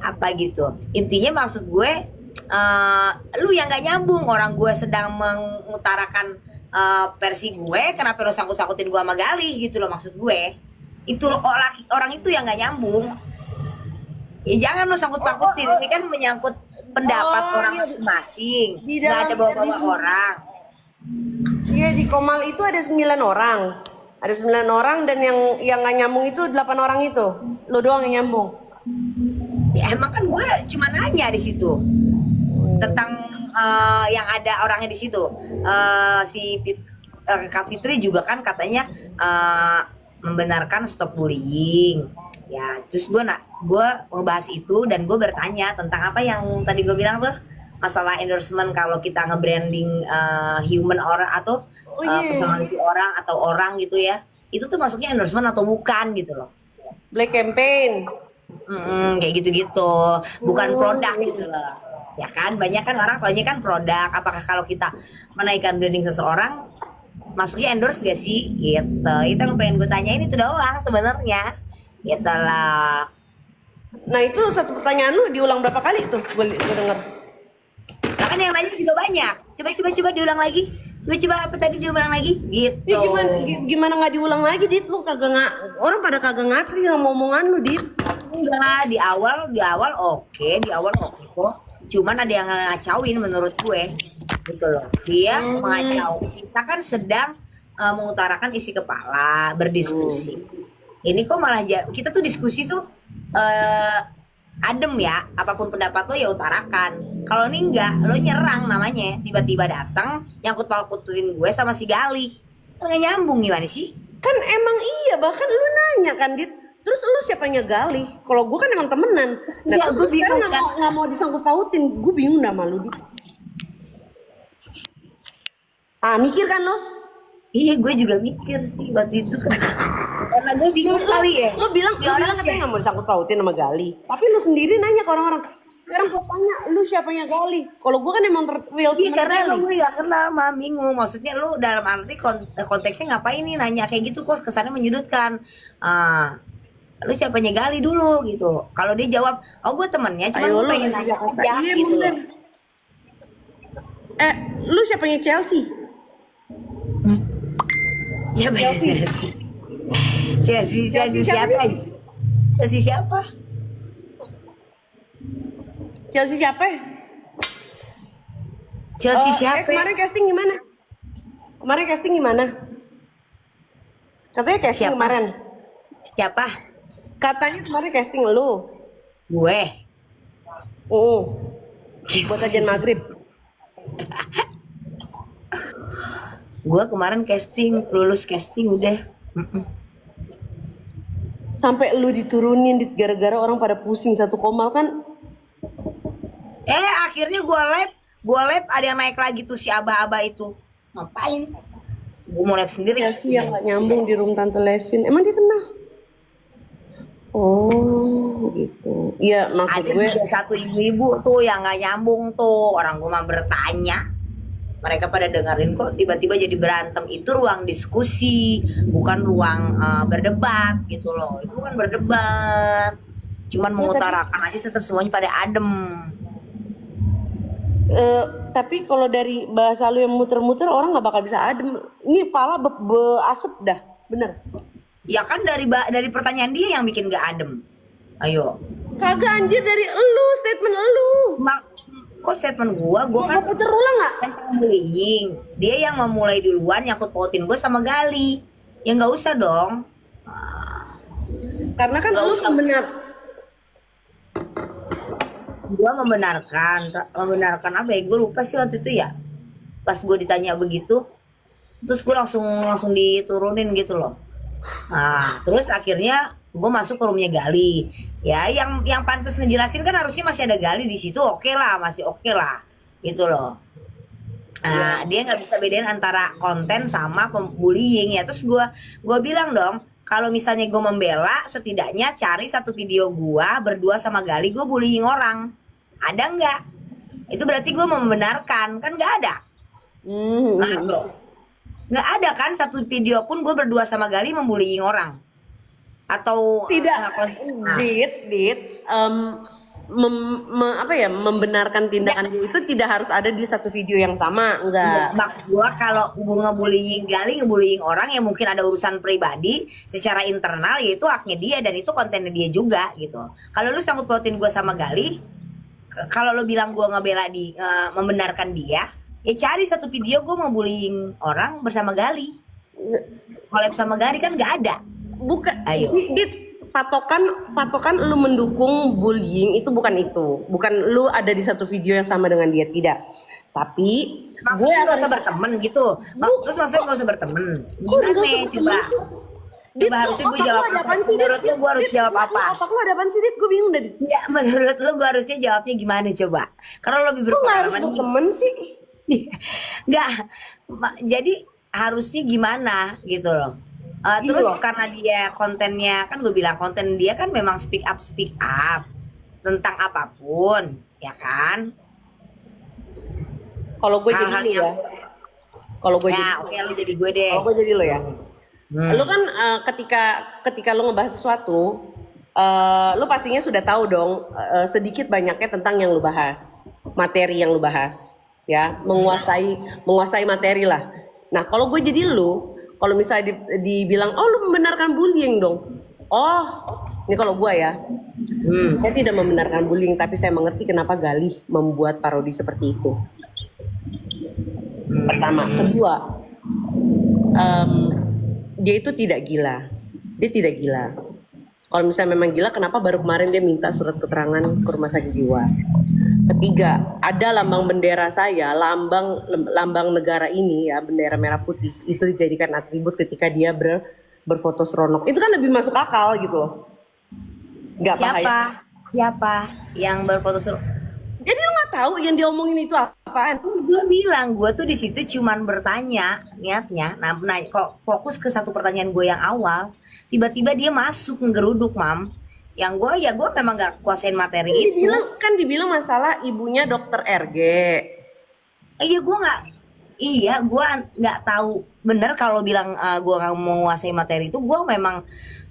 apa gitu. Intinya maksud gue, lu yang nggak nyambung, orang gue sedang mengutarakan versi gue, kenapa lu sangkut-sangkutin gue sama Galih gitu loh, maksud gue. Itu orang itu yang nggak nyambung. Ya jangan lu sangkut-sangkutin, ini kan menyangkut pendapat Oh, orang iya. masing-masing, Di nggak dalam ada di bawa-bawa orang. Iya, di Komal itu ada 9 orang. Ada 9 orang dan yang nggak nyambung itu 8 orang itu. Lo doang yang nyambung. Ya emang kan gue cuma nanya di situ tentang yang ada orangnya di situ. Kak Fitri juga kan katanya membenarkan stop bullying. Ya, terus gue ngebahas itu dan gue bertanya tentang apa yang tadi gue bilang tuh, masalah endorsement kalau kita nge-branding human orang atau Oh iya. personality orang atau orang gitu ya. Itu tuh masuknya endorsement atau bukan gitu loh. Black campaign. Kayak gitu-gitu, bukan produk gitu loh. Ya kan, banyak kan orang taunya kan produk. Apakah kalau kita menaikkan branding seseorang, masuknya endorse gak sih? Gitu. Itu yang pengen gue tanyain itu doang sebenarnya. Gitu lah. Nah itu satu pertanyaan lu diulang berapa kali tuh? Gue denger. Nah, kan yang nanya juga banyak. Coba diulang lagi. Coba apa tadi diulang lagi? Gitu. Ya gimana nggak diulang lagi, Dit? Lu kagak orang pada kagak ngatri sama omongan lu, Dit. Enggak, di awal oke, di awal oke kok. Cuman ada yang ngacauin menurut gue. Gitu loh. Dia mengacau. Kita kan sedang mengutarakan isi kepala, berdiskusi. Ini kok malah kita tuh diskusi tuh adem ya, apapun pendapat lo ya utarakan. Kalau ini enggak, lo nyerang namanya, tiba-tiba datang nyangkut pautin gue sama si Galih. Kan nggak nyambung gimana sih? Kan emang iya, bahkan lu nanya kan, Dit. Terus lu siapanya Gali? Kalau gue kan emang temenan. Nah, Iya, terus gue lu bingung sekarang kan. nggak mau disangkut pautin. Gue bingung dah malu, Dit. Mikir kan lo? Iya, gue juga mikir sih waktu itu kan. Karena gue bingung kali ya. Lu bilang katanya nggak mau disangkut pautin sama Gali. Tapi lu sendiri nanya ke orang-orang. Sekarang gue tanya, lu siapanya Gali? Kalau gue kan emang real Iya, temen karena Gali. gue gak kenal, mah bingung. Maksudnya lu dalam arti konteksnya ngapain nih nanya kayak gitu, kok kesannya menyudutkan. Lu siapanya Gali dulu gitu. Kalau dia jawab, oh gue temennya, cuman Ayo gue lu pengen nanya nanya Jakarta. aja Iya, gitu. bener. Lu siapanya Chelsea? Siapa? Chelsea siapa? Chelsea siapa? Chelsea siapa? Chelsea siapa? Kemarin casting gimana? Katanya casting Siapa? kemarin. Siapa? Katanya kemarin casting lu. Gue. Buat ajan maghrib. Gue kemarin casting, lulus casting udah. Sampai lu diturunin gara-gara orang pada pusing satu Komal kan. Akhirnya gue lab ada yang naik lagi tuh si aba-aba itu. Ngapain? Gue mau lab sendiri. Chelsea yang gak nyambung di room Tante Levin. Emang dia kenal? Oh gitu. Iya maksud Ada gue. juga satu ibu-ibu tuh yang nggak nyambung tuh. Orang gue mah bertanya. Mereka pada dengerin kok tiba-tiba jadi berantem. Itu ruang diskusi, bukan ruang berdebat gitu loh. Itu bukan berdebat. Cuman mengutarakan aja, tetap semuanya pada adem. Tapi kalau dari bahasa lu yang muter-muter orang nggak bakal bisa adem. Ini pala asep dah, bener. Ya kan dari pertanyaan dia yang bikin gak adem. Ayo. Kagak anjir, dari elu, statement elu. Kok statement gue kan Mau puter ulang nggak? kan bullying. Dia yang memulai duluan nyangkut pautin gue sama Gali. Ya nggak usah dong. Karena kan Nggak lu usah. benar. Gue membenarkan apa ya, gue lupa sih waktu itu ya, pas gue ditanya begitu terus gue langsung diturunin gitu loh. Nah terus akhirnya gue masuk ke roomnya Gali ya, yang pantas ngejelasin kan harusnya masih ada Gali di situ. Oke lah, masih oke lah gitu loh. Nah dia nggak bisa bedain antara konten sama bullying ya. Terus gue bilang dong, kalau misalnya gue membela, setidaknya cari satu video gue berdua sama Gali gue bullying orang. Ada nggak? Itu berarti gue membenarkan, kan nggak ada. Nah, nggak ada kan satu video pun gue berdua sama Gali membullying orang. Atau Tidak, Nah, Dit. membenarkan tindakan dia itu tidak harus ada di satu video yang sama, Enggak, enggak. maksud gua kalau gua ngebullying orang yang mungkin ada urusan pribadi secara internal, ya itu haknya dia dan itu kontennya dia juga gitu. Kalau lu sangkut pautin gua sama Gali, kalau lu bilang gua ngebela membenarkan dia, ya cari satu video gua ngebullying orang bersama Gali. Collab sama Gali kan nggak ada. Bukan, Ayo. patokan lu mendukung bullying itu bukan itu. Bukan lu ada di satu video yang sama dengan dia, tidak. Tapi gue Maksudnya gak akan usah berteman gitu. Terus maksudnya gak usah berteman. Gimana coba? Dit, Coba harusnya gue otak lu jawab ada apa? apaan sih, Dit? Menurut lu gue harus Dit, jawab Dit, apa? Otak lu ada apaan sih, Dit? Gue bingung dah, Dit. Ya, menurut lu gue harusnya jawabnya gimana coba? Karena lo lebih Lu gak harus berpengalaman. berteman sih. Nggak, jadi harusnya gimana gitu loh. Terus Iya. karena dia kontennya kan gue bilang konten dia kan memang speak up tentang apapun, ya kan? Kalau gue jadi Hal-hal lu ya. yang Kalau gue jadi ya oke lu jadi gue deh. Kalau gue jadi lo ya. Hmm. Lu kan ketika lu ngebahas sesuatu, lu pastinya sudah tahu dong sedikit banyaknya tentang yang lu bahas, materi yang lu bahas, ya, menguasai materi lah. Nah, kalau gue jadi lu, kalau misalnya dibilang, oh lu membenarkan bullying dong. Oh, ini kalau gue ya, saya tidak membenarkan bullying, tapi saya mengerti kenapa Galih membuat parodi seperti itu. Pertama, kedua, dia itu tidak gila. Dia tidak gila. Kalau misalnya memang gila, kenapa baru kemarin dia minta surat keterangan ke rumah sakit jiwa? Ketiga, ada lambang bendera saya, lambang negara ini ya, bendera merah putih, itu dijadikan atribut ketika dia berfoto seronok. Itu kan lebih masuk akal gitu loh. Nggak bahaya. Siapa yang berfoto seru? Jadi lu nggak tahu yang diomongin itu apaan? Gue bilang gue tuh di situ cuman bertanya niatnya. Nah, kok fokus ke satu pertanyaan gue yang awal. Tiba-tiba dia masuk ngeruduk, Mam. Yang gue memang gak kuasain materi itu. Dibilang masalah ibunya dokter RG. Iya, gue nggak tahu bener kalau bilang gue nggak menguasai materi itu. Gue memang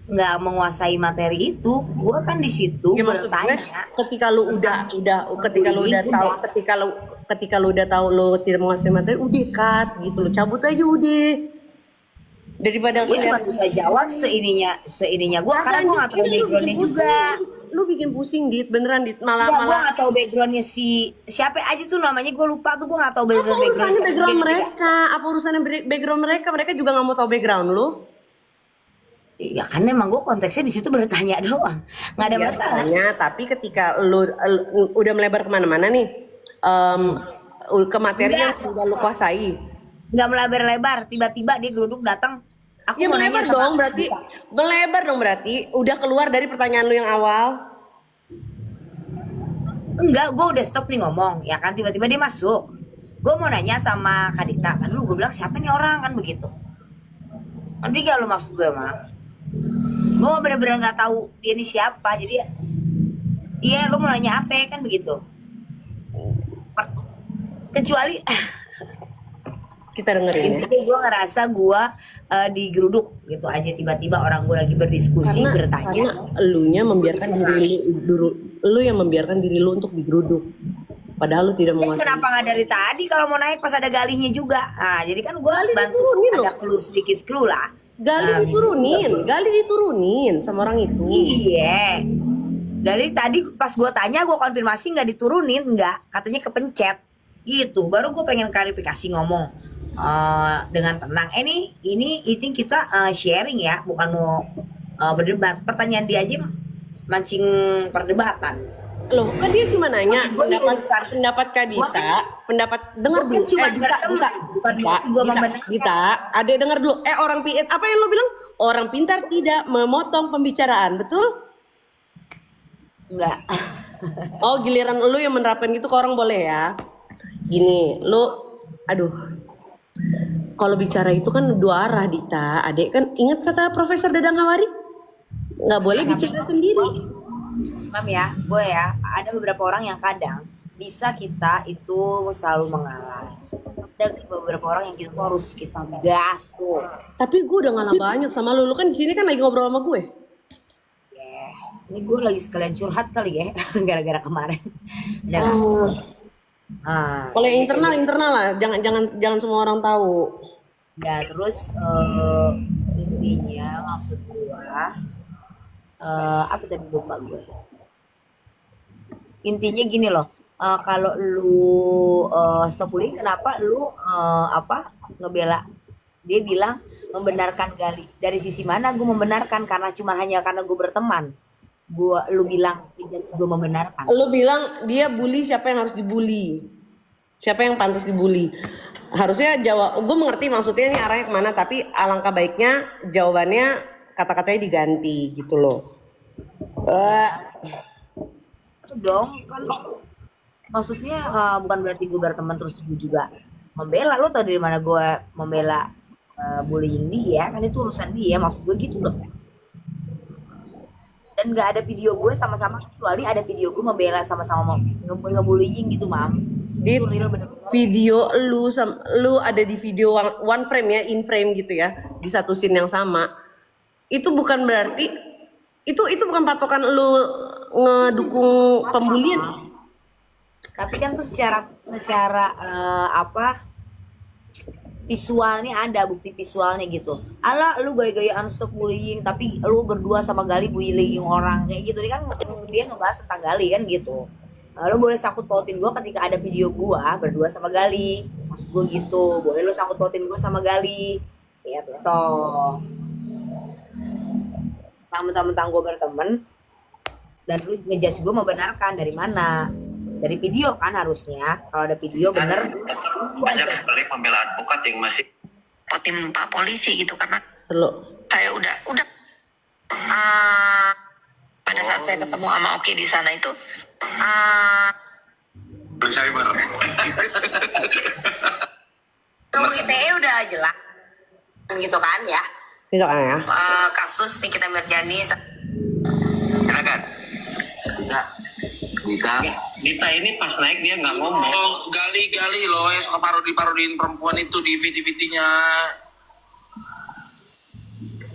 nggak menguasai materi itu. Gue kan di situ Ya, maksud gue, bertanya. ketika lu udah tahu, ketika lu udah tahu lu tidak menguasai materi, udah cut gitu lo, cabut aja udah. Daripada Gue cuma bisa jawab seininya gue karena gue nggak tahu backgroundnya juga. Lu bikin pusing, Dit, beneran, Dit. Gue Malah nggak tahu backgroundnya siapa aja tuh namanya, gue lupa tuh, gue nggak tahu apa background urusannya siapa. background mereka? Apa urusannya background mereka? Mereka juga nggak mau tahu background lu. Ya kan memang gue konteksnya di situ bertanya doang, nggak ada Ya, masalah. makanya, tapi ketika lu udah melebar kemana-mana nih, ke materi yang sudah lu kuasai. Nggak melebar-lebar, tiba-tiba dia geruduk datang. Aku Ya mau nanya melebar sama dong berarti, melebar dong berarti. Udah keluar dari pertanyaan lu yang awal. enggak, gue udah stop nih ngomong, ya kan tiba-tiba dia masuk. Gue mau nanya sama Kak Dita, kan dulu gue bilang siapa nih orang kan begitu. Nanti gak lu maksud gue mah? Gue bener-bener nggak tahu dia nih siapa, jadi iya lu mau nanya apa kan begitu. Kecuali Kita dengerin ya. intinya gue ngerasa gue digeruduk gitu aja, tiba-tiba orang gue lagi berdiskusi bertanya. Karena elunya membiarkan lu yang membiarkan diri lu untuk digeruduk. Padahal lu tidak menguasai. Kenapa nggak dari tadi kalau mau naik pas ada galihnya juga? Nah, jadi kan gue bantu diturunin ada loh. sedikit clue lah. Gali diturunin sama orang itu. Iya. Gali tadi pas gue tanya, gue konfirmasi nggak diturunin, nggak, katanya kepencet gitu. Baru gue pengen klarifikasi ngomong dengan tenang. Ini kita sharing ya, bukan mau berdebat. Pertanyaan dia aja mancing perdebatan. Loh, kan dia cuma nanya Maksud gue pendapat Kak Dita, dengar Gue kan dulu. cuma berteman, bukan gue membenarkan. Dita, ada dengar dulu. Orang apa yang lo bilang? Orang pintar tidak memotong pembicaraan, betul? Enggak. Oh, giliran lu yang menerapkan gitu ke orang boleh ya? Gini, aduh. Kalau bicara itu kan dua arah, Dita. Adek kan ingat kata Profesor Dadang Hawari? Nggak boleh bicara sendiri. Mam ya, gue ya, ada beberapa orang yang kadang bisa kita itu selalu mengalah. Ada beberapa orang yang kita harus kita gasuh. Tapi gue udah ngalah banyak sama lu. Lu kan di sini kan lagi ngobrol sama gue. Ini gue lagi sekalian curhat kali ya, gara-gara kemarin. Dan Oh, kalau yang jadi kayak internal gitu. internal lah, jangan jangan jangan semua orang tahu. Ya terus intinya maksud gue apa tadi lupa gue. Intinya gini loh, kalau lu stop bullying, kenapa lu apa ngebela? Dia bilang membenarkan Gali. Dari sisi mana gue membenarkan? Karena cuma hanya karena gue berteman. Lu bilang gue membenarkan. Lu bilang dia bully, siapa yang harus dibully? Siapa yang pantas dibully? Harusnya jawab, gue mengerti maksudnya ini arahnya kemana, tapi alangkah baiknya jawabannya kata-katanya diganti gitu loh. Eh, Itu dong kan maksudnya bukan berarti gue berteman terus gue juga membela. Lo tau dari mana gue membela bullying dia? Kan itu urusan dia, maksud gue gitu loh. Dan nggak ada video gue sama-sama, kecuali ada video gue membela sama-sama ngebullying gitu, mam. di Itu real bener-bener. video lu ada di video one frame ya, in frame gitu ya, di satu scene yang sama. Itu bukan berarti itu bukan patokan lu ngedukung pembulian. Tapi kan tuh secara secara apa, visualnya ada, bukti visualnya gitu. Ala lu gaya-gayaan stop bullying tapi lu berdua sama Gali bullying orang kayak gitu. Dia kan dia ngebahas tentang Gali kan gitu. Lu boleh sangkut pautin gue ketika ada video gue berdua sama Gali, maksud gue gitu. Boleh lu sangkut pautin gue sama Gali ya toh. Mentang-mentang gue berteman dan lu ngejudge gue membenarkan dari mana? Dari video kan harusnya. Kalau ada video Dan bener. banyak sekali pembela advokat yang masih tim Pak Polisi gitu, karena Lo saya udah pada saat saya ketemu sama Oki di sana itu cyber. ITE udah jelas gitu kan ya. misalkan ya. Kasus Nikita Mirjani. Silakan. Dita ini pas naik dia nggak ngomong. Gali loh yang suka parodiin perempuan itu di video-videonya.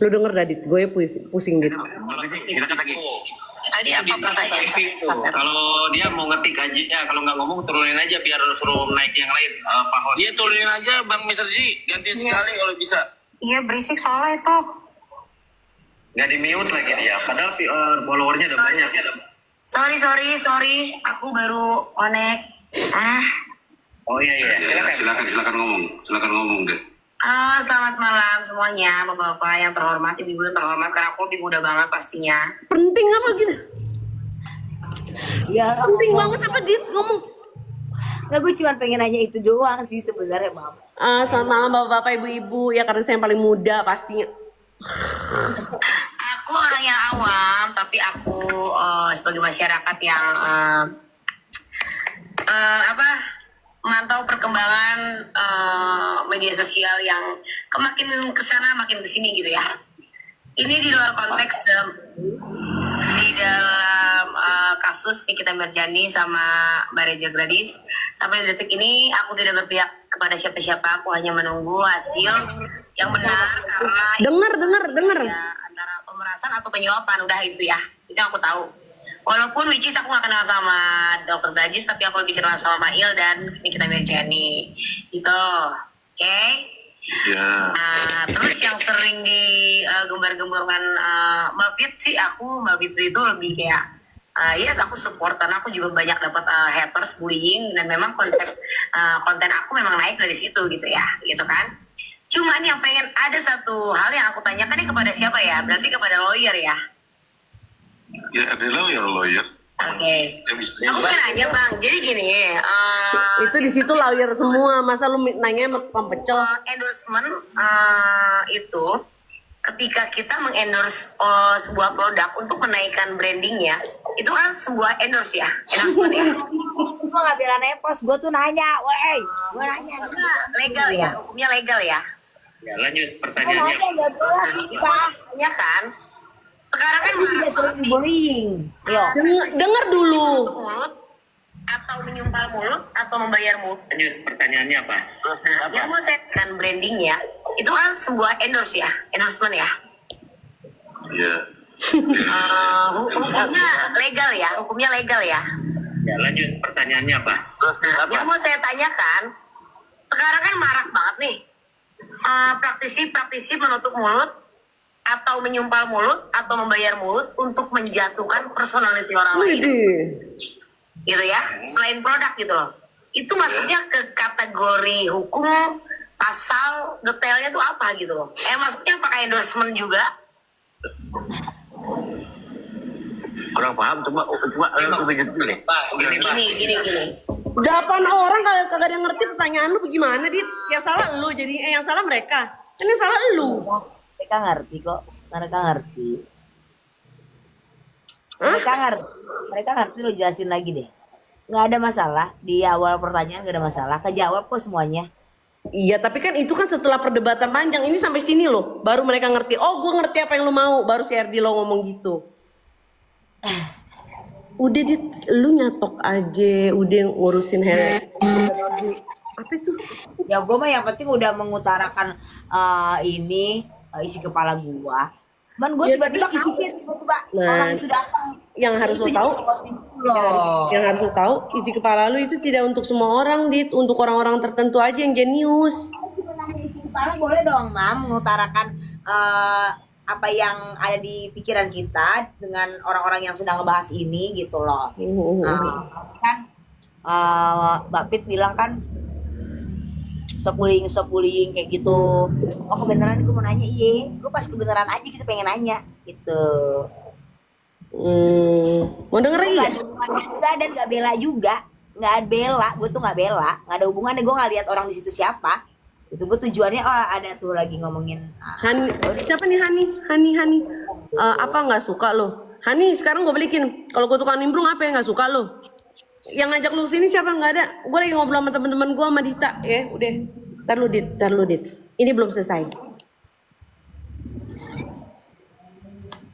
Lu denger Dadit, gue pusing gitu. Silakan lagi. Tadi apa pertanyaan? Kalau dia mau ngetik aja ya, kalau nggak ngomong turunin aja biar suruh naik yang lain, Pak Host. Dia turunin aja Bang Mr. Z, gantiin sekali kalau bisa. Iya berisik soalnya itu. Nggak di mute lagi dia, padahal followernya udah banyak ya. Sorry, aku baru connect. Oh iya, silakan ngomong deh. Selamat malam semuanya, bapak-bapak yang terhormat, ibu yang terhormat, karena aku lebih muda banget pastinya. Penting apa gitu? Ya, Penting banget apa Dit ngomong? nggak, gue cuma pengen nanya itu doang sih sebenarnya, mam. Selamat malam bapak-bapak, ibu-ibu. Ya karena saya yang paling muda pastinya. Aku orang yang awam, tapi aku sebagai masyarakat yang memantau perkembangan media sosial yang makin kesana makin kesini gitu ya. Ini di luar konteks di dalam kasus Nikita Mirjani sama Mbak Reja Gladys. Sampai detik ini aku tidak berpihak kepada siapa-siapa. Aku hanya menunggu hasil yang benar karena Dengar. ya, antara pemerasan atau penyuapan, udah itu ya. Itu yang aku tahu. Walaupun which is aku gak kenal sama Dr. Gladys, tapi aku lebih kenal sama Mail dan Nikita Mirjani gitu. Oke? Ya. Terus yang sering digembar-gemborkan Mbak Fit sih, Mbak Fit itu lebih kayak yes, aku support karena aku juga banyak dapat haters, bullying, dan memang konsep konten aku memang naik dari situ gitu ya, gitu kan. Cuma nih yang pengen ada satu hal yang aku tanyakan nih kepada siapa ya? Berarti kepada lawyer ya. Ya ada lawyer. Oke. Aku pengen nanya Bang, jadi gini, Itu di situ lawyer semua. Masa lu nanya sama tukang pecel? endorsement itu ketika kita mengendorse sebuah produk untuk menaikkan brandingnya, itu kan sebuah endorsement ya. Gue nggak bela nepos, gue tuh nanya, woi, gue nanya. Enggak, legal ya, hukumnya legal ya. Ya lanjut Gue pertanyaannya. nanya nggak bela sih, Pak. Ya kan? Sekarang kan Dia marah sering banget nih. bullying. Yo, Dengar dulu. Untuk mulut atau menyumpal mulut atau membayar mulut. Lanjut pertanyaannya apa? Yang mau saya kan brandingnya itu kan sebuah endorsement ya. Ya. Hukumnya legal ya, hukumnya legal ya. Ya, lanjut pertanyaannya apa? Nah, yang mau saya tanyakan, sekarang kan marak banget nih praktisi-praktisi menutup mulut atau menyumpal mulut atau membayar mulut untuk menjatuhkan personality orang lain, Widih. gitu ya. Selain produk gitu loh. Itu masuknya ke kategori hukum, pasal detailnya tuh apa gitu loh. Maksudnya pakai endorsement juga. Kurang paham, coba begitu deh. Gini. 8 orang kagak ada yang ngerti pertanyaan lu bagaimana, Dit? Yang salah lu jadi yang salah mereka. Kan yang salah lu. Mereka ngerti kok, mereka ngerti. Hah? Mereka ngerti, lo jelasin lagi deh. Nggak ada masalah, di awal pertanyaan nggak ada masalah, kejawab kok semuanya. Iya, tapi kan itu kan setelah perdebatan panjang. Ini sampai sini loh, baru mereka ngerti. Oh, gue ngerti apa yang lu mau. Baru si Erdi lo ngomong gitu. Udah, Dit, lu nyatok aja, udah ngurusin apa itu? Ya gue mah yang penting udah mengutarakan isi kepala gua. Cuman gue Ya, tiba-tiba tapi- kaget, tiba-tiba Nah, orang itu datang. yang harus lo Itu tahu, jadi penting loh. yang harus lo tahu, isi kepala lu itu tidak untuk semua orang, Dit, untuk orang-orang tertentu aja yang jenius. Kita nanya isi kepala boleh dong, Mam, mengutarakan apa yang ada di pikiran kita dengan orang-orang yang sedang ngebahas ini gitu loh. Kan Mbak Pit bilang kan stop bullying kayak gitu. Oh kebenaran gue mau nanya, iya gue pas kebenaran aja gitu pengen nanya gitu. Mau denger Gue lagi nggak nggak? ada hubungan juga dan nggak bela juga, nggak bela, gue tuh nggak bela, nggak ada hubungannya, gue nggak lihat orang di situ siapa. Itu gue tujuannya ada tuh lagi ngomongin Hani, siapa nih Hani? Apa nggak suka lo? Hani, sekarang gue balikin. Kalau gue tukang nimbrung, apa yang nggak suka lo? Yang ngajak lu sini siapa? Nggak ada. Gue lagi ngobrol sama teman-teman gue sama Dita, ya udah. Ntar lu dit. Ini belum selesai.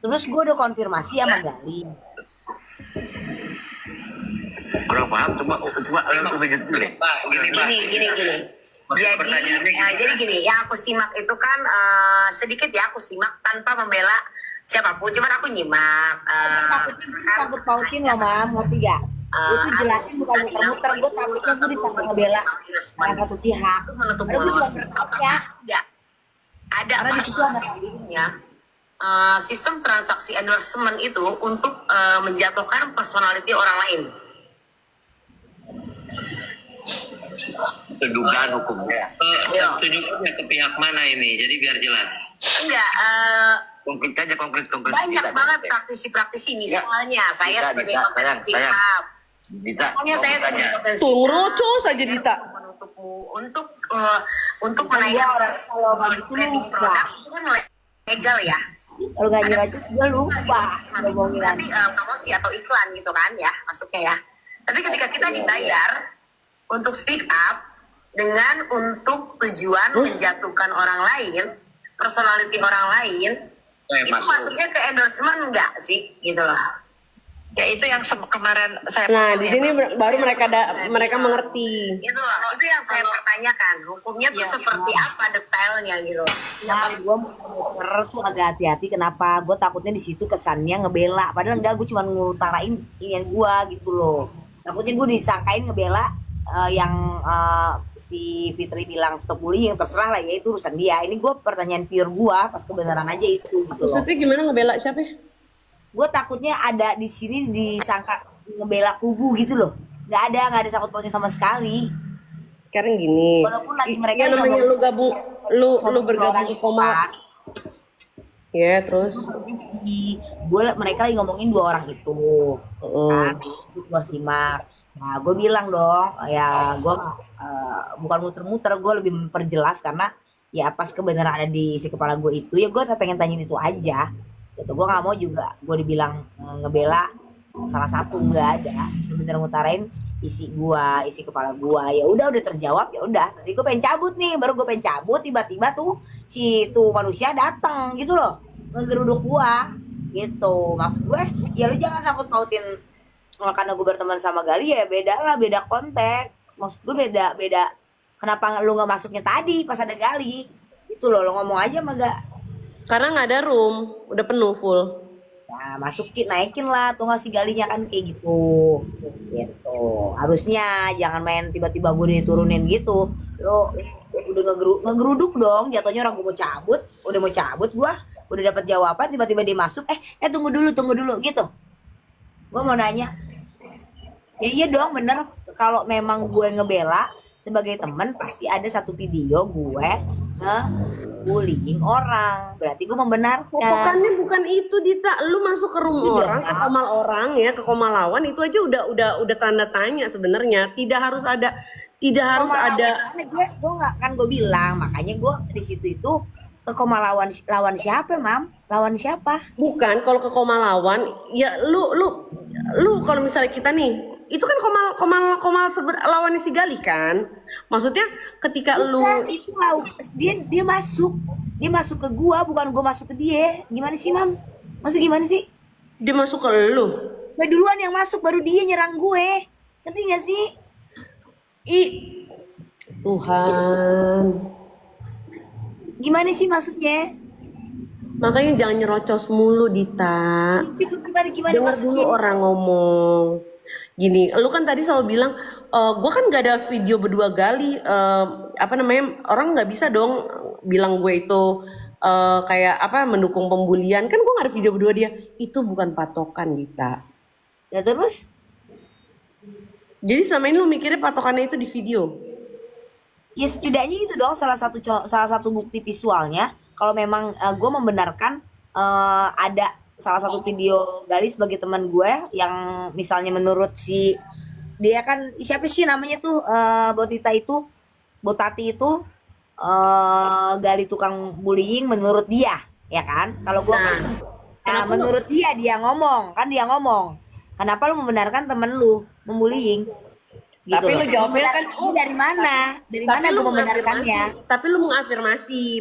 Terus gue udah konfirmasi sama Gali. Kurang paham, coba begitu deh. Gini. Jadi gini, yang aku simak itu kan sedikit ya aku simak tanpa membela siapapun, cuman aku nyimak. Takut pautin loh, Mam, ngerti gak? Gue tuh jelasin bukan muter-muter, gue takutnya gue ditangkap ngebela salah satu pihak. Menutup Padahal gue mulut. cuma bertanya. Ada Karena di situ ada ya. Sistem transaksi endorsement itu untuk menjatuhkan personality orang lain. Kedugaan hukumnya. Iya. Tunjuknya ke pihak mana ini, jadi biar jelas. Enggak, Konkret saja, konkret. banyak banget praktisi-praktisi. Misalnya saya Dita, sebagai Dita, konten sayang. creator. Bisa. Misalnya saya sebagai konten Tuh, ngerocos aja Dita. untuk Kan menaikkan gua orang kalau nggak gitu branding lupa. produk itu kan legal ya. Kalau gak nyerocos gue lupa ngomongin Nanti promosi atau iklan gitu kan ya masuknya ya. Tapi ketika kita dibayar untuk speak up dengan untuk tujuan menjatuhkan orang lain, personality orang lain, itu masuknya ke endorsement enggak sih gitu loh. Ya itu yang kemarin saya Nah, potong di ya, sini Bang. baru Itu mereka yang mereka jadi, mengerti. Itu loh, itu yang saya pertanyakan. Hukumnya tuh Iya. seperti apa detailnya gitu. Ya, gue muter-muter tuh agak hati-hati. Kenapa? Gue takutnya di situ kesannya ngebela. Padahal enggak, gue cuma ngutarain inian gue gitu loh. Takutnya gue disangkain ngebela yang si Fitri bilang stop bullying, yang terserah lah ya, itu urusan dia. Ini gue pertanyaan pure gue, pas kebenaran aja itu gitu loh. Maksudnya gimana ngebela siapa? Gue takutnya ada di sini disangka ngebela kubu gitu loh. Nggak ada sangkut pautnya sama sekali. Sekarang gini. Walaupun lagi mereka yang namanya ngomong- lu gabung, lu bergabung orang ke Koma. kan. Ya, terus. Mereka lagi ngomongin 2 orang itu kan, gue simak. Nah gue bilang dong ya, gue bukan muter-muter, gue lebih memperjelas karena ya pas kebenaran ada di isi kepala gue itu, ya gue pengen tanyain itu aja gitu. Gue nggak mau juga gue dibilang ngebela salah satu, nggak ada, bener ngutarain isi kepala gue. Ya udah terjawab, ya udah. Tadi gue pengen cabut nih, baru gue pengen cabut, tiba-tiba tuh si tuh manusia datang gitu loh, ngegeruduk gue gitu. Maksud gue ya lu jangan sangkut pautin karena gue berteman sama Gali, ya beda konteks. Maksud gue beda. Kenapa lu nggak masuknya tadi pas ada Gali? Itu loh, lo ngomong aja sama gak. Karena nggak ada room, udah penuh full. Nah, masukin, naikin lah tuh nggak si galinya kan kayak gitu. Gitu. Harusnya jangan main tiba-tiba gue diturunin gitu. Lo udah ngegeruduk dong, jatuhnya orang gue mau cabut, udah mau cabut gua, udah dapat jawaban tiba-tiba dia masuk, tunggu dulu gitu. Gue mau nanya, ya iya dong bener kalau memang gue ngebela sebagai temen pasti ada satu video gue nge-bullying orang, berarti gue membenarkan. Patokannya bukan itu, Dita. Lu masuk ke rumah Udah, orang, ke Kak. komal orang ya, ke komalawan itu aja udah tanda tanya sebenarnya. Tidak harus ada Gue nggak kan gue bilang, makanya gue di situ itu ke koma lawan siapa, Mam? Lawan siapa? bukan kalau ke komalawan ya lu kalau misalnya kita nih itu kan lawan si Gali kan. Maksudnya ketika lu Bukan, itu dia masuk ke gua, bukan gua masuk ke dia. Gimana sih, Mam? Masuk gimana sih? dia masuk ke lu. Gue duluan yang masuk, baru dia nyerang gue. Ngerti gak sih? Ih, Tuhan. Gimana sih maksudnya? Makanya jangan nyerocos mulu, Dita. Gimana Dengar dulu maksudnya? orang ngomong. Gini, lu kan tadi selalu bilang, gue kan gak ada video berdua Gali. Orang nggak bisa dong bilang gue itu kayak mendukung pembulian. Kan gue gak ada video berdua dia. Itu bukan patokan, Dita. Ya terus? Jadi selama ini lu mikirnya patokannya itu di video. Ya setidaknya itu dong salah satu bukti visualnya. Kalau memang gue membenarkan ada salah satu video Gali sebagai teman gue yang misalnya menurut si dia kan siapa sih namanya tuh Botati itu Gali tukang bullying menurut dia ya kan. Kalau gue menurut dia ngomong kenapa lu membenarkan temen lu membullying gitu. Tapi lu jawabnya kan, dari mana gue membenarkannya. Tapi lu mengafirmasi,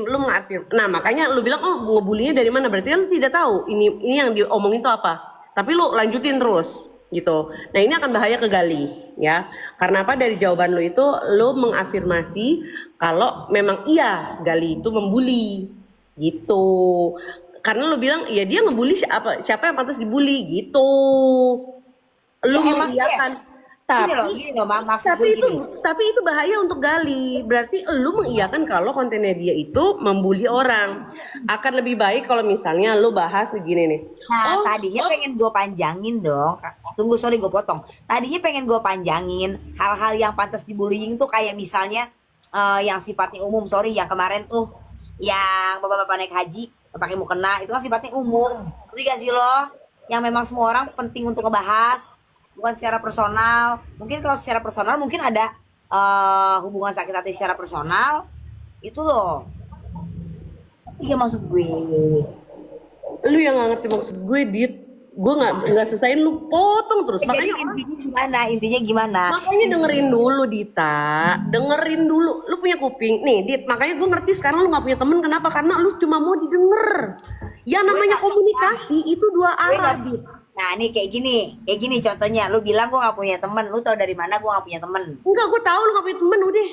Nah, makanya lu bilang ngebulinya dari mana? Berarti kan lu tidak tahu ini yang diomongin itu apa. Tapi lu lanjutin terus gitu. Nah, ini akan bahaya ke Gali ya. Karena apa? Dari jawaban lu itu lu mengafirmasi kalau memang iya Gali itu membuli gitu. Karena lu bilang ya dia ngebully siapa yang pantas dibully gitu. Lu Ya, emang mengiyakan. Gini loh, Mam, maksud gue gini. Tapi itu bahaya untuk Gali. Berarti lu mengiyakan kalau kontennya dia itu membuli orang. Akan lebih baik kalau misalnya lu bahas begini nih. Nah, tadinya pengen gue panjangin dong. Tunggu, sorry gue potong. Tadinya pengen gue panjangin hal-hal yang pantas dibullying tuh kayak misalnya yang sifatnya umum. Sorry, yang kemarin tuh yang bapak-bapak naik haji pakai mukena itu kan sifatnya umum. Ngerti gak sih lo? Yang memang semua orang penting untuk ngebahas. Bukan secara personal. Mungkin kalau secara personal mungkin ada hubungan sakit hati secara personal. Itu loh. Iya maksud gue. Lu yang gak ngerti maksud gue, Dit. Gue nggak selesaiin, lu potong terus. Jadi intinya gimana? Makanya dengerin dulu, Dita. Dengerin dulu. Lu punya kuping. Nih, Dit, makanya gue ngerti sekarang lu gak punya temen. Kenapa? Karena lu cuma mau didengar. Yang namanya komunikasi itu dua arah, Dit. Nah nih kayak gini contohnya. Lu bilang gue gak punya temen. Lu tau dari mana gue gak punya temen? Enggak, gue tahu lu gak punya temen, udah.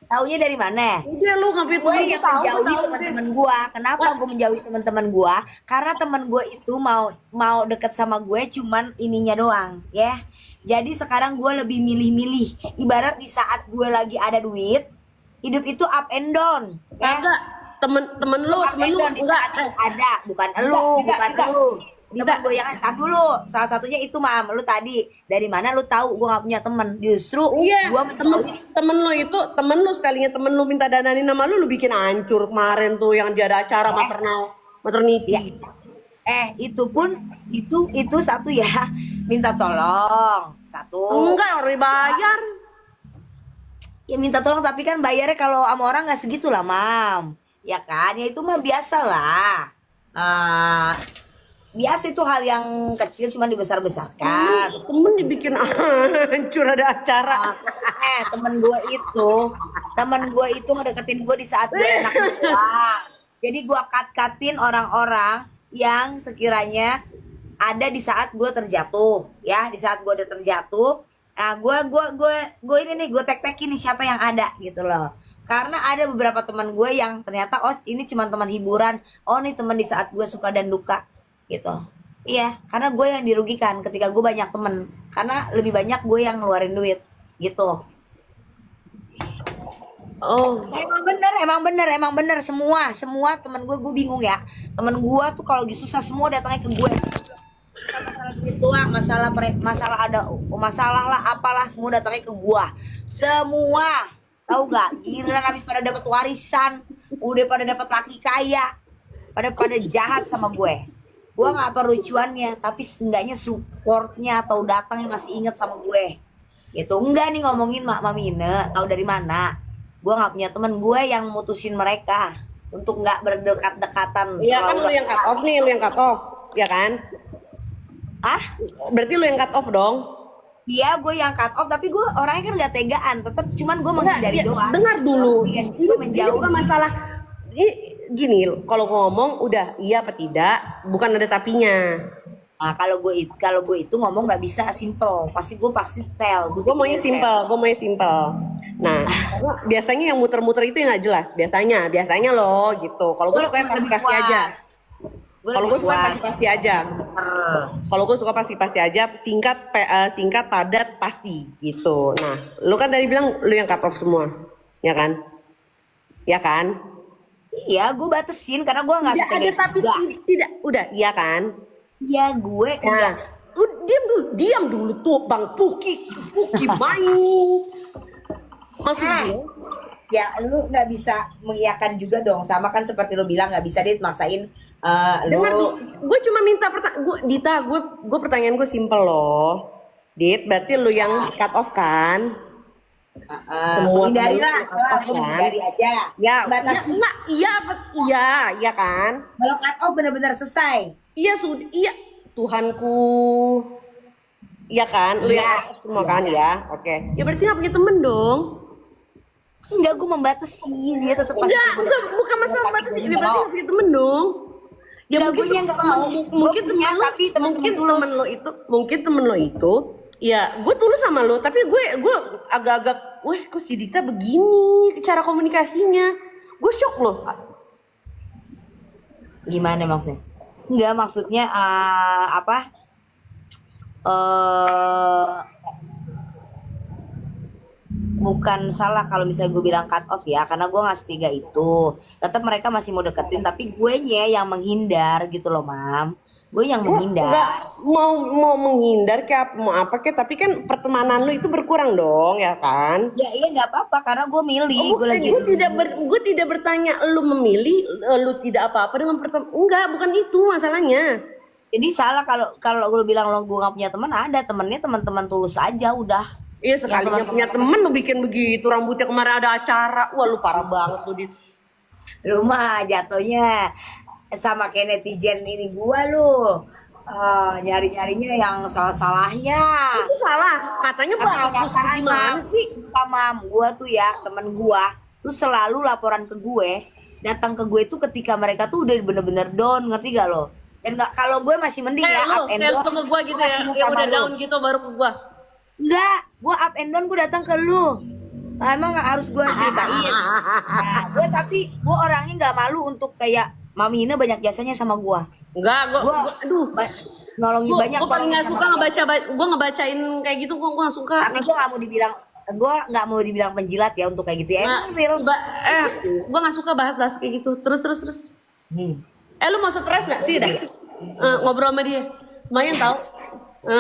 Taunya dari mana? Udah, lu gak punya Gue temen. yang menjauhi teman-teman gue. Kenapa gue menjauhi teman-teman gue? Karena teman gue itu mau deket sama gue cuman ininya doang, ya. Jadi sekarang gue lebih milih-milih. Ibarat di saat gue lagi ada duit, hidup itu up and down. Ya? Enggak, temen lu Di enggak. saat lu ada, bukan lu. Temen gue yang tak dulu. Salah satunya itu, Mam. Lu tadi dari mana lu tahu gue gak punya temen? Justru Iya, gue menjauhi. temen lu sekalinya temen lu minta dananin nama lu bikin hancur kemarin tuh yang dia ada acara maternity. Itu pun itu satu ya, minta tolong. Satu. Enggak, orang dibayar. Ya minta tolong tapi kan bayarnya kalau sama orang nggak segitu lah, Mam. Ya kan? Ya itu mah biasa lah. Biasa itu hal yang kecil cuma dibesar-besarkan. Temen dibikin hancur ada acara. Temen gue itu ngedeketin gue di saat gue enak doang. Jadi gue cut-cutin orang-orang yang sekiranya ada di saat gue terjatuh, ya. Di saat gue udah terjatuh, nah gue tek-tekin nih siapa yang ada gitu loh. Karena ada beberapa teman gue yang ternyata ini cuma teman hiburan. Nih teman di saat gue suka dan duka gitu. Iya, karena gue yang dirugikan ketika gue banyak temen. Karena lebih banyak gue yang ngeluarin duit gitu. Oh, Emang bener semua temen gue bingung ya. Temen gue tuh kalau lagi susah semua datangnya ke gue. Masalah duit doang, masalah ada masalah lah apalah semua datangnya ke gue. Semua, tahu gak? Giliran habis pada dapat warisan, udah pada dapat laki kaya, pada jahat sama gue. Gue nggak perlu cuannya, tapi seenggaknya supportnya atau datangnya masih inget sama gue. Gitu enggak nih ngomongin Mamine, tahu dari mana? Gue nggak punya temen, gue yang mutusin mereka untuk nggak berdekat-dekatan. iya kan Terlalu lu yang cut off nih, lu yang cut off, ya kan? ah Berarti lu yang cut off dong. iya gue yang cut off, tapi gue orangnya kan nggak tegaan, tetap cuman gue menghindari Iya, doang. dengar dulu. Iya, Ini, gue ini menjauh. bukan masalah. Ini gini, kalau ngomong udah iya apa tidak, bukan ada tapinya. Nah, kalau gue itu ngomong nggak bisa simple, pasti tell. Gue maunya simpel. Nah, karena biasanya yang muter-muter itu yang nggak jelas. Biasanya loh gitu. Kalau gue suka yang pasti-pasti aja. Kalau gue suka pasti-pasti aja. Kalau gue suka pasti-pasti aja, singkat, padat, pasti gitu. Nah, lu kan tadi bilang lu yang cut off semua, ya kan? Ya kan? Iya, gue batesin karena gue nggak Tidak ada setegas tapi juga. tidak, udah, iya kan? Iya, gue Nah, enggak. diam dulu tuh Bang Puki main. Maksud gue, Ya, lu nggak bisa mengiyakan juga dong. Sama kan seperti lu bilang nggak bisa dia maksain dengar tuh, lu. gue cuma minta Dita, gue pertanyaan gue simpel loh. Dit, berarti lu yang cut off kan? Semua Hindari temen lah, lu cut salah off gue kan? hindari aja. Ya, Batasi. enggak, iya kan? Kalau cut off benar-benar selesai. Iya sudah, iya Tuhanku. Iya kan? Lu Iya. yang cut off semua Iya. kan ya? Oke. Ya berarti nggak punya temen dong. Enggak, gue membatasi. Dia tetap pasti Enggak, bukan masalah Tapi batas gue ini, nggak berarti mau. nggak punya temen dong. Ya Enggak, mungkin gue nggak mau. mungkin Gue punya, temen lo, tapi temen-temen mungkin tulus. temen lo itu, ya gue tulus sama lo, tapi gue agak-agak, wah kok si Dita begini cara komunikasinya, gue shock loh. Gimana maksudnya? Enggak, maksudnya apa? Bukan salah kalau misalnya gue bilang cut off ya, karena gue nggak setiga itu. Tetap mereka masih mau deketin, tapi gue yang menghindar gitu loh, Mam. Gue yang menghindar. Enggak mau menghindar kayak mau apa kayak, tapi kan pertemanan lo itu berkurang dong, ya kan? Ya iya nggak apa-apa, karena gue milih. Gue lagi. Gue tidak bertanya lu memilih, lu tidak apa-apa dengan enggak, bukan itu masalahnya. Jadi salah kalau gue bilang lo gue nggak punya teman, ada temennya teman-teman tulus aja udah. Iya sekalinya teman-teman- punya temen lu bikin begitu, rambutnya kemarin ada acara, wah lu parah banget lu di. Rumah jatuhnya sama kayak netizen ini gua lu. Nyari-nyarinya yang salah-salahnya. Itu salah, katanya bagus gimana sih? Mam, gua tuh ya temen gua tuh selalu laporan ke gue, datang ke gue tuh ketika mereka tuh udah bener-bener down, ngerti gak lo? Dan nggak, kalau gue masih mending ya up and down. ke gua gitu gua ya, masih yang sama udah lu. down gitu baru ke gua. Enggak, gue up and down gue datang ke lu. Nah, emang nggak harus gue ceritain. Nah, gue orangnya nggak malu untuk kayak Mami Ina banyak jasanya sama gue. Enggak, gua aduh. Nolongin banyak. Gua paling nggak tolongin suka sama gua ngebacain kayak gitu, gua nggak suka. Tapi gue nggak mau dibilang penjilat ya untuk kayak gitu ya. Nah, Emang real. gua nggak suka bahas-bahas kayak gitu. Terus. Lu mau stres nggak sih dah? Ngobrol sama dia. Lumayan tau.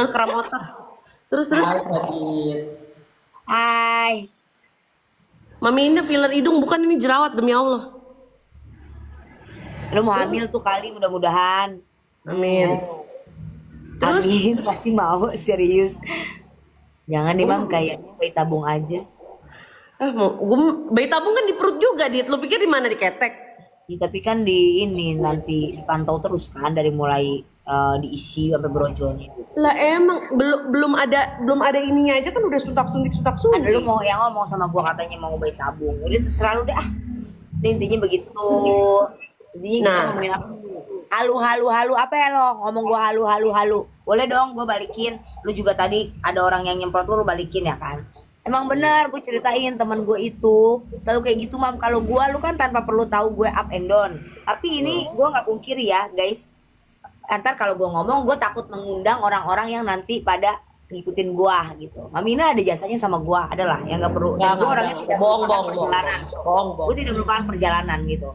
Kram otak. Terus. Hai. Mami ini filler hidung, bukan ini jerawat demi Allah. Lu mau hamil tuh kali mudah-mudahan. Amin. Terus? Amin, pasti mau serius. Jangan deh Mam, kayaknya bayi tabung aja. Bayi tabung kan di perut juga, Dit. Lu pikir di mana, di ketek? Ya, tapi kan di ini nanti dipantau terus kan dari mulai diisi sampai brojolnya. Lah emang belum ada ininya aja kan udah suntik. Kan lu mau yang ngomong sama gua katanya mau bayi tabung. Udah terserah lu dah. Intinya begitu. Intinya kita Nah. ngomongin apa? Halu apa ya lo? Ngomong gua halu. Boleh dong gua balikin. Lu juga tadi ada orang yang nyemprot lu balikin ya kan? Emang bener, gue ceritain temen gue itu selalu kayak gitu Mam. Kalau gue, lu kan tanpa perlu tahu gue up and down. Tapi ini gue nggak pungkiri ya guys. Ntar kalau gue ngomong gue takut mengundang orang-orang yang nanti pada ngikutin gue gitu. Mamina ada jasanya sama gue, adalah yang nggak perlu. Dan gue orangnya tidak melupakan perjalanan. Gue tidak melupakan perjalanan gitu.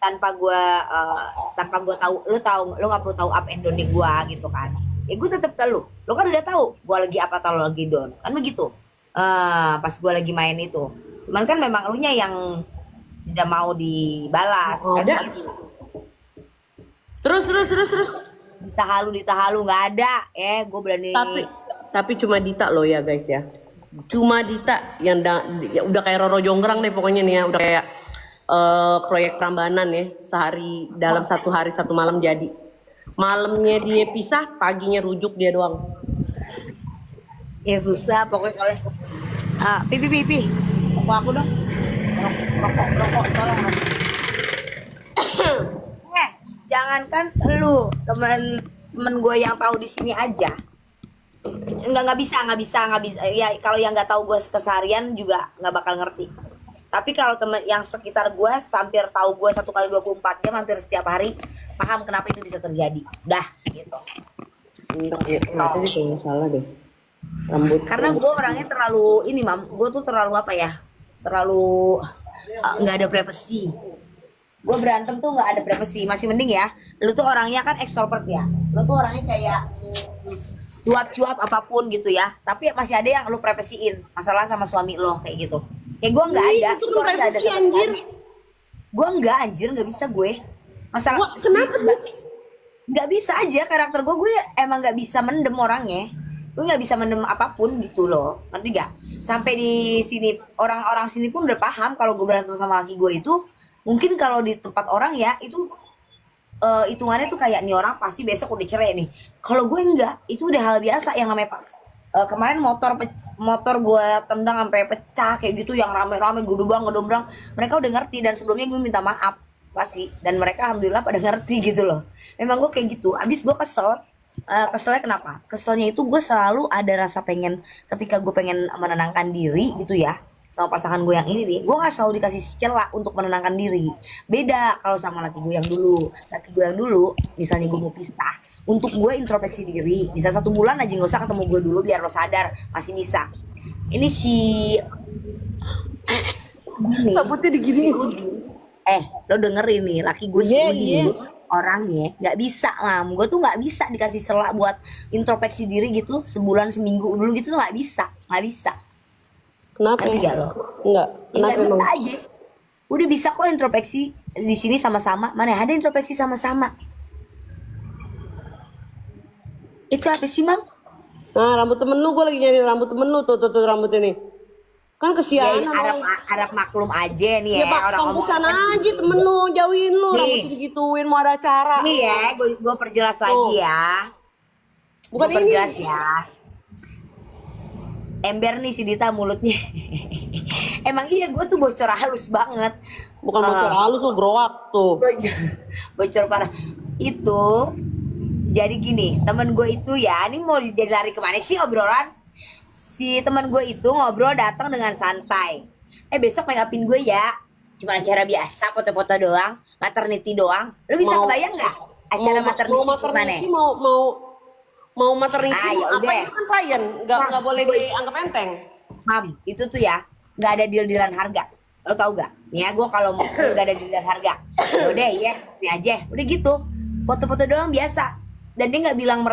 Tanpa gue tahu, lu nggak perlu tahu up and down gue gitu kan. Ya gue tetap ke lu kan udah tahu gue lagi apa atau lo lagi down kan begitu. Pas gue lagi main itu, cuman kan memang lu nya yang tidak mau dibalas kan Ada. gitu. Terus. Ditahalu nggak ada, gue berani. Tapi cuma Dita loh ya guys ya. Cuma Dita yang ya udah kayak Roro Jonggrang deh pokoknya nih ya, udah kayak proyek Prambanan ya, dalam 1 hari 1 malam jadi. Malamnya dia pisah, paginya rujuk dia doang. Ya susah pokoknya kalau pipi rokok aku dong, rokok tolong. Jangankan lu temen gue yang tahu di sini aja nggak bisa ya. Kalau yang nggak tahu gue keseharian juga nggak bakal ngerti. Tapi kalau temen yang sekitar gue hampir tahu gue 1 kali 24 jam hampir setiap hari, paham kenapa itu bisa terjadi. Dah gitu. Kenapa sih kalau salah deh rambut? Karena gue orangnya terlalu ini, gue tuh terlalu apa ya, terlalu nggak ada privasi. Gue berantem tuh nggak ada privasi. Masih mending ya, lu tuh orangnya kan ekstrovert ya, lu tuh orangnya kayak cuap-cuap apapun gitu ya, tapi masih ada yang lu privasiin masalah sama suami lo kayak gitu. Kayak gue nggak ada, itu gue nggak ada sama sekali. Gue nggak, anjir, nggak bisa gue. Masalah Kenapa? nggak bisa aja karakter gue emang nggak bisa mendem orangnya. Gue nggak bisa mendem apapun gitu loh, ngerti gak? Sampai di sini orang-orang sini pun udah paham kalau gue berantem sama laki gue itu mungkin kalau di tempat orang ya itu hitungannya tuh kayak nih orang pasti besok udah cerai nih. Kalau gue enggak, itu udah hal biasa yang namanya kemarin motor gue tendang sampai pecah kayak gitu, yang rame-rame gedombrang mereka udah ngerti, dan sebelumnya gue minta maaf pasti, dan mereka alhamdulillah pada ngerti gitu loh. Memang gue kayak gitu. Abis gue keselnya kenapa? Keselnya itu gue selalu ada rasa pengen, ketika gue pengen menenangkan diri gitu ya sama pasangan gue yang ini nih, gue nggak selalu dikasih celah untuk menenangkan diri. Beda kalau sama laki gue yang dulu misalnya gue mau pisah, untuk gue introspeksi diri bisa 1 bulan aja nggak usah ketemu gue dulu biar lo sadar, masih bisa. Ini si Rambutnya digini. Lo dengerin nih, laki gue si Udi dulu orangnya nggak bisa, gue tuh nggak bisa dikasih celah buat introspeksi diri gitu sebulan seminggu dulu gitu tuh nggak bisa. Kenapa? Ngerti gak lo? Enggak. Ya nggak Kenapa emang? bisa aja. Udah bisa kok introspeksi di sini sama-sama. Mana ada introspeksi sama-sama? Itu apa sih, Mam? Nah, rambut temen lu, gue lagi nyari rambut temen lu tuh rambutnya nih. Kan kesianan Ya, orang. Arab maklum aja nih Ya ya. bang, Orang ngomong kesana aja temen lu, jauhin lu, Nih. rambut digituin, mau ada acara. nih ya, gue perjelas lagi ya. Bukan Gua ini. perjelas ya. Ember nih si Dita mulutnya. Emang iya, gue tuh bocor halus banget. Bukan bocor halus lu, growak tuh. Bocor parah. Itu jadi gini, temen gue itu ya, ini mau jadi lari kemana sih obrolan? Si temen gue itu ngobrol datang dengan santai. Besok make upin gue ya, cuma acara biasa, foto-foto doang, maternity doang. Lu bisa kebayang nggak acara maternity gimana? Mau maternity Ya apa udah. itu kan klien, nggak boleh dianggap enteng. Mam, itu tuh ya nggak ada deal-dealan harga. Lo tau gak? Ya gue kalau mau nggak ada deal-dealan harga, udah ya sini aja, udah gitu, foto-foto doang biasa. Dan dia nggak bilang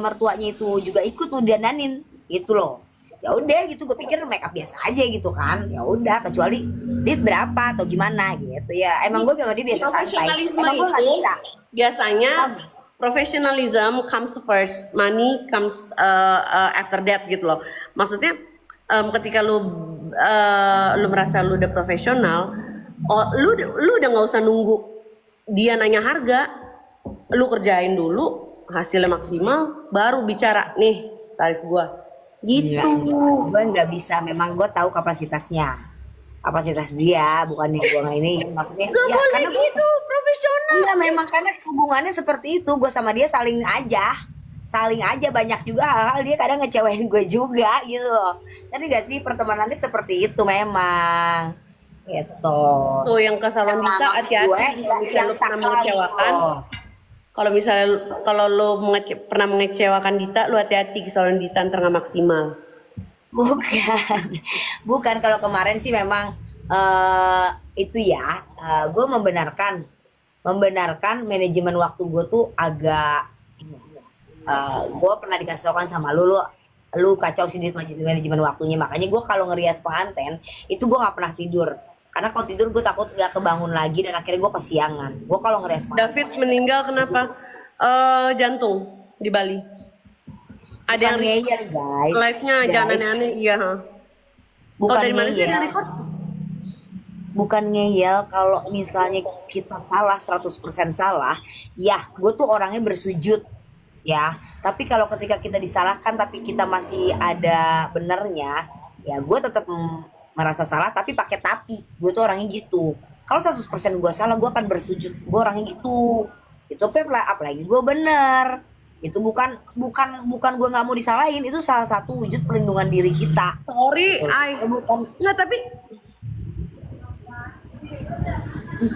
mertuanya itu juga ikut mau dandanin gitu loh. Ya udah gitu, gue pikir make up biasa aja gitu kan. Ya udah, kecuali duit berapa atau gimana gitu ya. Emang gue sama dia biasa santai. Emang gue nggak bisa. Biasanya professionalism comes first, money comes after that gitu loh. Maksudnya ketika lu merasa lu udah profesional, lu udah nggak usah nunggu dia nanya harga, lu kerjain dulu hasilnya maksimal, baru bicara nih tarif gua. Gitu. Gue nggak bisa. Memang gue tahu kapasitas dia, bukannya gue nggak ini. Maksudnya Gak ya boleh karena gitu, profesional. enggak, memang karena hubungannya seperti itu. Gue sama dia saling aja. Banyak juga hal-hal dia kadang ngecewain gue juga gitu loh. Tapi gak sih, pertemanannya seperti itu memang gitu. Tuh yang kesalahan Emang kita maksud gue hati-hati nggak yang kalau pernah sakral gitu mengecewakan. loh. Kalau misalnya kalau lo pernah mengecewakan Dita, lo hati-hati soalnya Dita ntar nggak maksimal. Bukan, bukan. Kalau kemarin sih memang itu ya, gue membenarkan manajemen waktu gue tuh agak, gue pernah dikasih tau kan sama lu kacau sih di manajemen waktunya. Makanya gue kalau ngerias pengantin itu gue nggak pernah tidur, karena kalau tidur gue takut nggak kebangun lagi dan akhirnya gue kesiangan. Gue kalau ngerias pengantin, David meninggal kenapa? Jantung di Bali. Ada bukan yang ngeyel guys, live-nya jangan guys, aneh-aneh, iya. Ha. bukan Dari mana sih yang ngeyel. record? Bukan ngeyel. Kalau misalnya kita salah 100% salah, ya gue tuh orangnya bersujud ya. Tapi kalau ketika kita disalahkan tapi kita masih ada benernya, ya gue tetap merasa salah tapi pakai tapi. Gue tuh orangnya gitu. Kalau 100% gue salah, gue akan bersujud. Gue orangnya gitu. Itu apalagi gue bener. Itu bukan gue nggak mau disalahin. Itu salah satu wujud perlindungan diri kita. Sorry, Bukan. nggak, tapi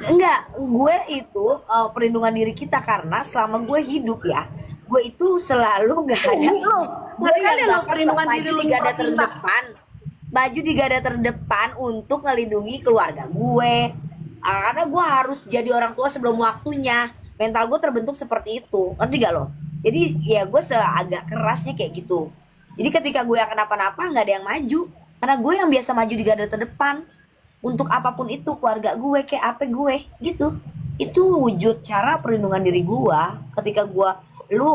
Enggak, gue itu perlindungan diri kita, karena selama gue hidup ya, gue itu selalu nggak ada. ini lo Gue nggak yang sekali lo bahkan perlindungan maju diri lo di garda nyemprot tinta. terdepan, maju di garda terdepan untuk ngelindungi keluarga gue. Karena gue harus jadi orang tua sebelum waktunya. Mental gue terbentuk seperti itu, ngerti gak lo? Jadi ya gue agak kerasnya kayak gitu. Jadi ketika gue yang kenapa-napa nggak ada yang maju, karena gue yang biasa maju di garda terdepan untuk apapun itu, keluarga gue kayak apa gue gitu. Itu wujud cara perlindungan diri gue ketika lu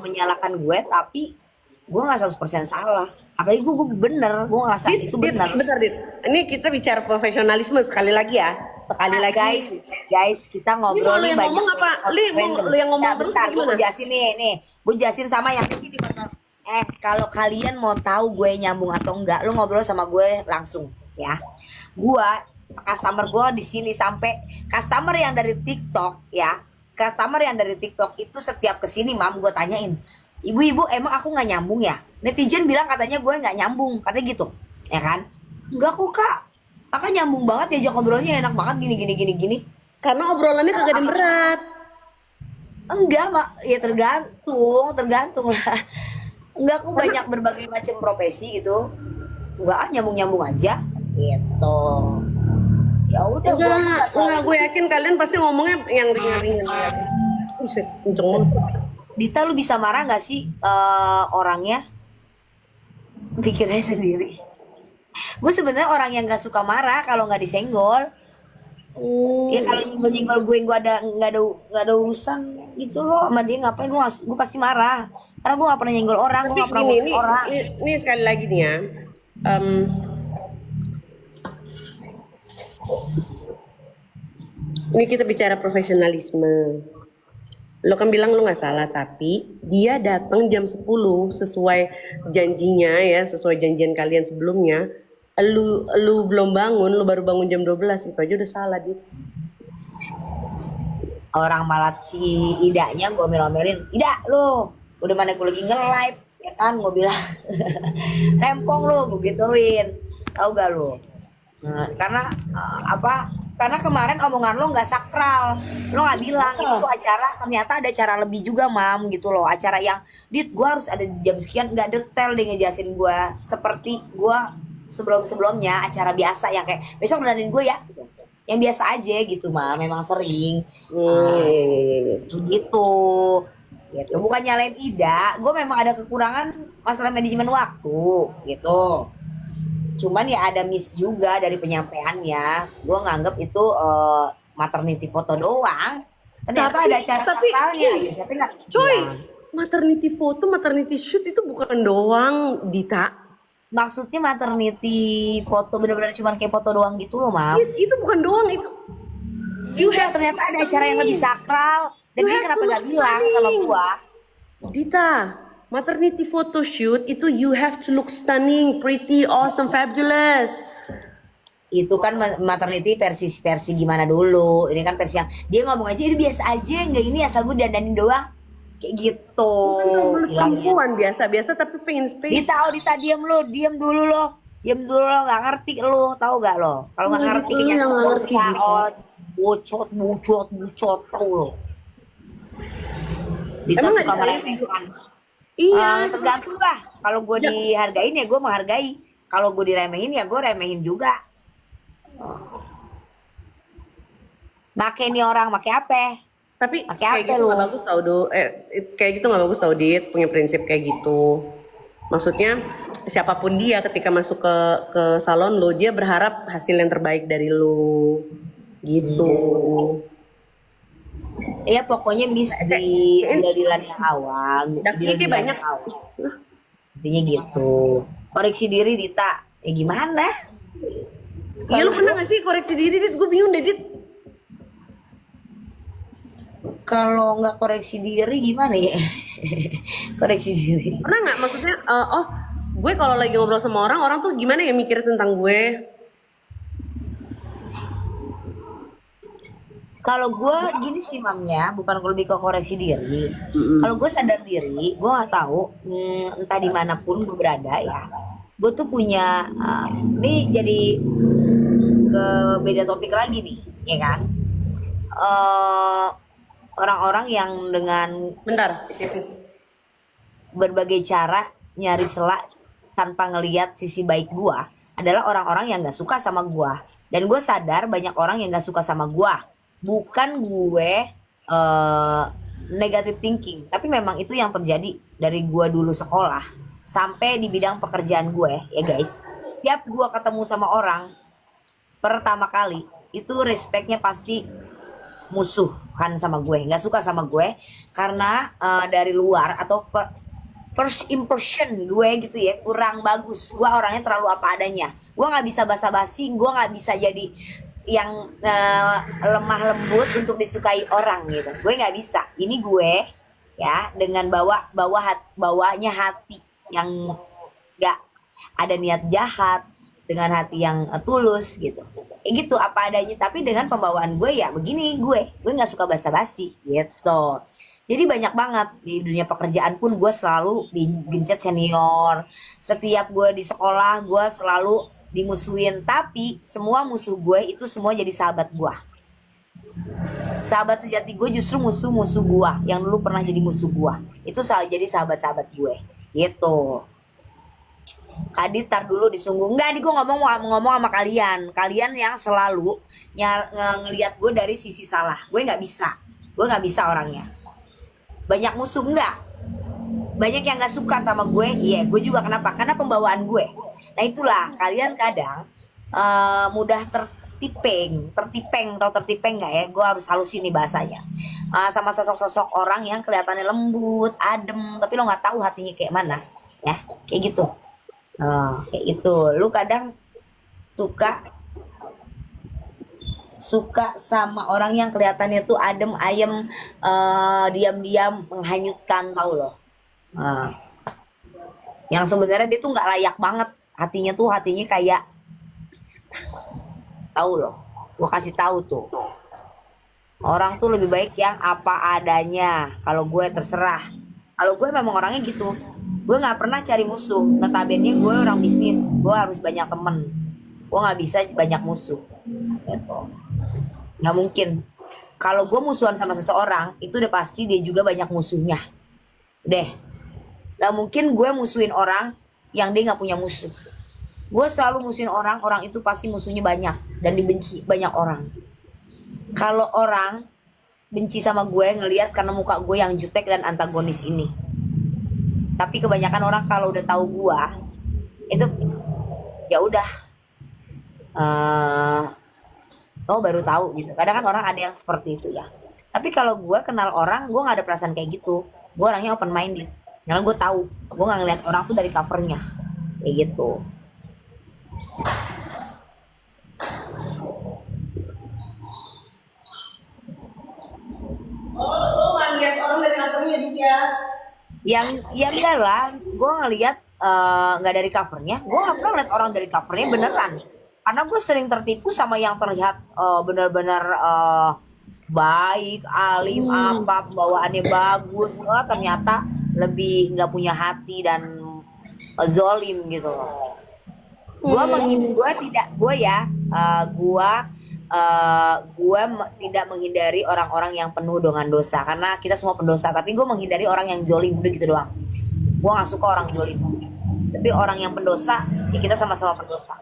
menyalahkan gue tapi gue nggak 100% salah, apalagi gue bener, gue ngerasa itu benar. Sebentar, Dit. Ini kita bicara profesionalisme sekali lagi ya. Sekali lagi. Guys, kita ngobrol Ini nih mau lu yang banyak ngomong apa? Lu yang ngomong Nah, terus bentar, gue gimana? jelasin nih, gue jelasin sama yang di sini bener. Kalau kalian mau tahu gue nyambung atau enggak, lu ngobrol sama gue langsung ya. Customer gue di sini, sampai customer yang dari TikTok ya, customer yang dari TikTok itu setiap kesini gue tanyain, ibu-ibu emang aku nggak nyambung ya? Netizen bilang katanya gue nggak nyambung, katanya gitu, ya kan? Enggak kok kak, kakak nyambung banget, diajak ngobrolnya enak banget, gini. Karena obrolannya kagak ada yang berat. Enggak mak, ya tergantung lah. Enggak, aku banyak berbagai macam profesi gitu. Enggak, nyambung aja gitu. Ya udah, Enggak, gue yakin kalian pasti ngomongnya yang ringan-ringan. Buset, kenceng banget. Dita, lu bisa marah nggak sih orangnya? Pikirnya sendiri. Gue sebenarnya orang yang nggak suka marah kalau nggak disenggol. Ya kalau nyenggol gue nggak ada urusan gitu loh sama dia, ngapain gue pasti marah. Karena gue nggak pernah nyenggol orang, gue nggak pernah Ini, ngusir orang. ini sekali lagi nih ya. Ini kita bicara profesionalisme. Lo kan bilang lo nggak salah, tapi dia datang jam 10 sesuai janjinya ya, sesuai janjian kalian sebelumnya. Lu belum bangun, lu baru bangun jam 12, itu aja udah salah, Dit. Orang malah si Idanya gue omelin, Ida lu udah mana gue lagi nge-live ya kan, gue bilang rempong lu, gue gituin, tau gak lu? Karena karena kemarin omongan lo nggak sakral, lo nggak bilang itu tuh acara, ternyata ada acara lebih juga mam gitu loh, acara yang Dit gue harus ada jam sekian, nggak detail deh ngejelasin gue seperti gue sebelumnya acara biasa yang kayak besok dandanin gue ya, yang biasa aja gitu mah, memang sering gitu. Gitu, bukan nyalain Ida, gue memang ada kekurangan masalah manajemen waktu gitu. Cuman ya ada miss juga dari penyampaiannya. Gue nganggep itu maternity foto doang. Ternyata ada acara sakralnya. Ya, siapa nggak? Coy, bilang. maternity foto, maternity shoot itu bukan doang, Dita. Maksudnya maternity foto bener-bener cuma kayak foto doang gitu loh, Mam. Itu bukan doang, itu. Juga ternyata ada acara yang lebih sakral. Dan dia kenapa nggak bilang sama gua? Dita, maternity photo shoot itu you have to look stunning, pretty, awesome, fabulous. Itu kan maternity versi gimana dulu. Ini kan versi yang dia ngomong aja ini biasa aja, nggak ini asal gue dandanin doang. Kayak gitu. Bilangnya. Perempuan biasa tapi pengen space. Dita diam dulu lo, nggak ngerti lo, tahu gak lo? Kalau nggak ngerti kenyataan dosa, bocot, tahu lo. Dita Emang nggak suka dihargain? meremehkan. Iya. Tergantung lah. Kalau gue Ya, dihargain ya gue menghargai. Kalau gue diremehin ya gue remehin juga. Make nih orang, make apa? tapi Make kayak apa gitu lu? nggak bagus tau do. Kayak gitu nggak bagus tau Dit, punya prinsip kayak gitu. Maksudnya siapapun dia ketika masuk ke salon lo, dia berharap hasil yang terbaik dari lo. Gitu. Ya pokoknya miss di deal-dealan yang awal, Daknya kayak deal-dealan banyak. yang awal. Intinya gitu. Koreksi diri Dita. Ya gimana? Iya lu pernah gak sih koreksi diri Dit? Gue bingung deh Dit. Kalau nggak koreksi diri gimana ya? Koreksi diri. Pernah nggak? Maksudnya, gue kalau lagi ngobrol sama orang, orang tuh gimana ya mikir tentang gue? Kalau gue gini sih Mam ya, bukan lebih ke koreksi diri. Kalau gue sadar diri, gue nggak tahu entah dimanapun gue berada ya. Gue tuh punya, ini jadi ke beda topik lagi nih, ya kan? Eh, Orang-orang yang dengan Bentar. berbagai cara nyari selak tanpa ngelihat sisi baik gua adalah orang-orang yang gak suka sama gua, dan gue sadar banyak orang yang gak suka sama gua, bukan gue negative thinking, tapi memang itu yang terjadi dari gua dulu sekolah sampai di bidang pekerjaan gue ya guys. Tiap gua ketemu sama orang pertama kali itu respectnya pasti musuh kan sama gue, nggak suka sama gue karena dari luar atau first impression gue gitu ya kurang bagus. Gue orangnya terlalu apa adanya, gue nggak bisa basa-basi, gue nggak bisa jadi yang lemah lembut untuk disukai orang gitu, gue nggak bisa. Ini gue ya dengan bawanya hati yang nggak ada niat jahat, dengan hati yang tulus gitu, kayak gitu apa adanya, tapi dengan pembawaan gue ya begini, gue nggak suka basa-basi gitu. Jadi banyak banget di dunia pekerjaan pun gue selalu digencet senior, setiap gue di sekolah gue selalu dimusuhin, tapi semua musuh gue itu semua jadi sahabat gue. Sahabat sejati gue justru musuh-musuh gue yang dulu pernah jadi musuh gue itu jadi sahabat-sahabat gue gitu. Kadit tar dulu disungguh. Enggak, gue ngomong sama kalian yang selalu ngelihat gue dari sisi salah. Gue nggak bisa orangnya. Banyak musuh enggak, banyak yang nggak suka sama gue. Iya, gue juga. Kenapa? Karena pembawaan gue. Nah itulah kalian kadang mudah tertipeng nggak ya? Gue harus halusin nih bahasanya. Sama sosok-sosok orang yang kelihatannya lembut, adem, tapi lo nggak tahu hatinya kayak mana, ya kayak gitu. Kayak itu. Lu kadang suka sama orang yang kelihatannya tuh adem ayem, diam-diam menghanyutkan, tahu loh. Yang sebenarnya dia tuh nggak layak banget, hatinya kayak, tahu loh. Gua kasih tahu tuh. Orang tuh lebih baik yang apa adanya. Kalau gue terserah. Kalau gue memang orangnya gitu. Gue nggak pernah cari musuh. Notabene gue orang bisnis. Gue harus banyak temen. Gue nggak bisa banyak musuh. Gitu. Nggak mungkin. Kalau gue musuhan sama seseorang, itu udah pasti dia juga banyak musuhnya. Deh. Nggak mungkin gue musuhin orang yang dia nggak punya musuh. Gue selalu musuhin orang itu pasti musuhnya banyak dan dibenci banyak orang. Kalau orang benci sama gue ngelihat karena muka gue yang jutek dan antagonis ini. Tapi kebanyakan orang kalau udah tahu gue itu ya udah, lo baru tahu gitu. Kadang kan orang ada yang seperti itu ya. Tapi kalau gue kenal orang, gue nggak ada perasaan kayak gitu. Gue orangnya open minded. Karena gue tahu, gue nggak ngeliat orang tuh dari covernya, kayak gitu. Oh, nggak lihat orang dari covernya dia. Yang enggak lah, gue ngeliat nggak dari covernya. Gue nggak pernah ngeliat orang dari covernya beneran. Karena gue sering tertipu sama yang terlihat benar-benar baik, alim, apa pembawaannya bagus. Ternyata lebih nggak punya hati dan zolim gitu. Gue gue tidak menghindari orang-orang yang penuh dengan dosa karena kita semua pendosa, tapi gue menghindari orang yang jolim udah gitu doang. Gue nggak suka orang jolim, tapi orang yang pendosa ya kita sama-sama pendosa,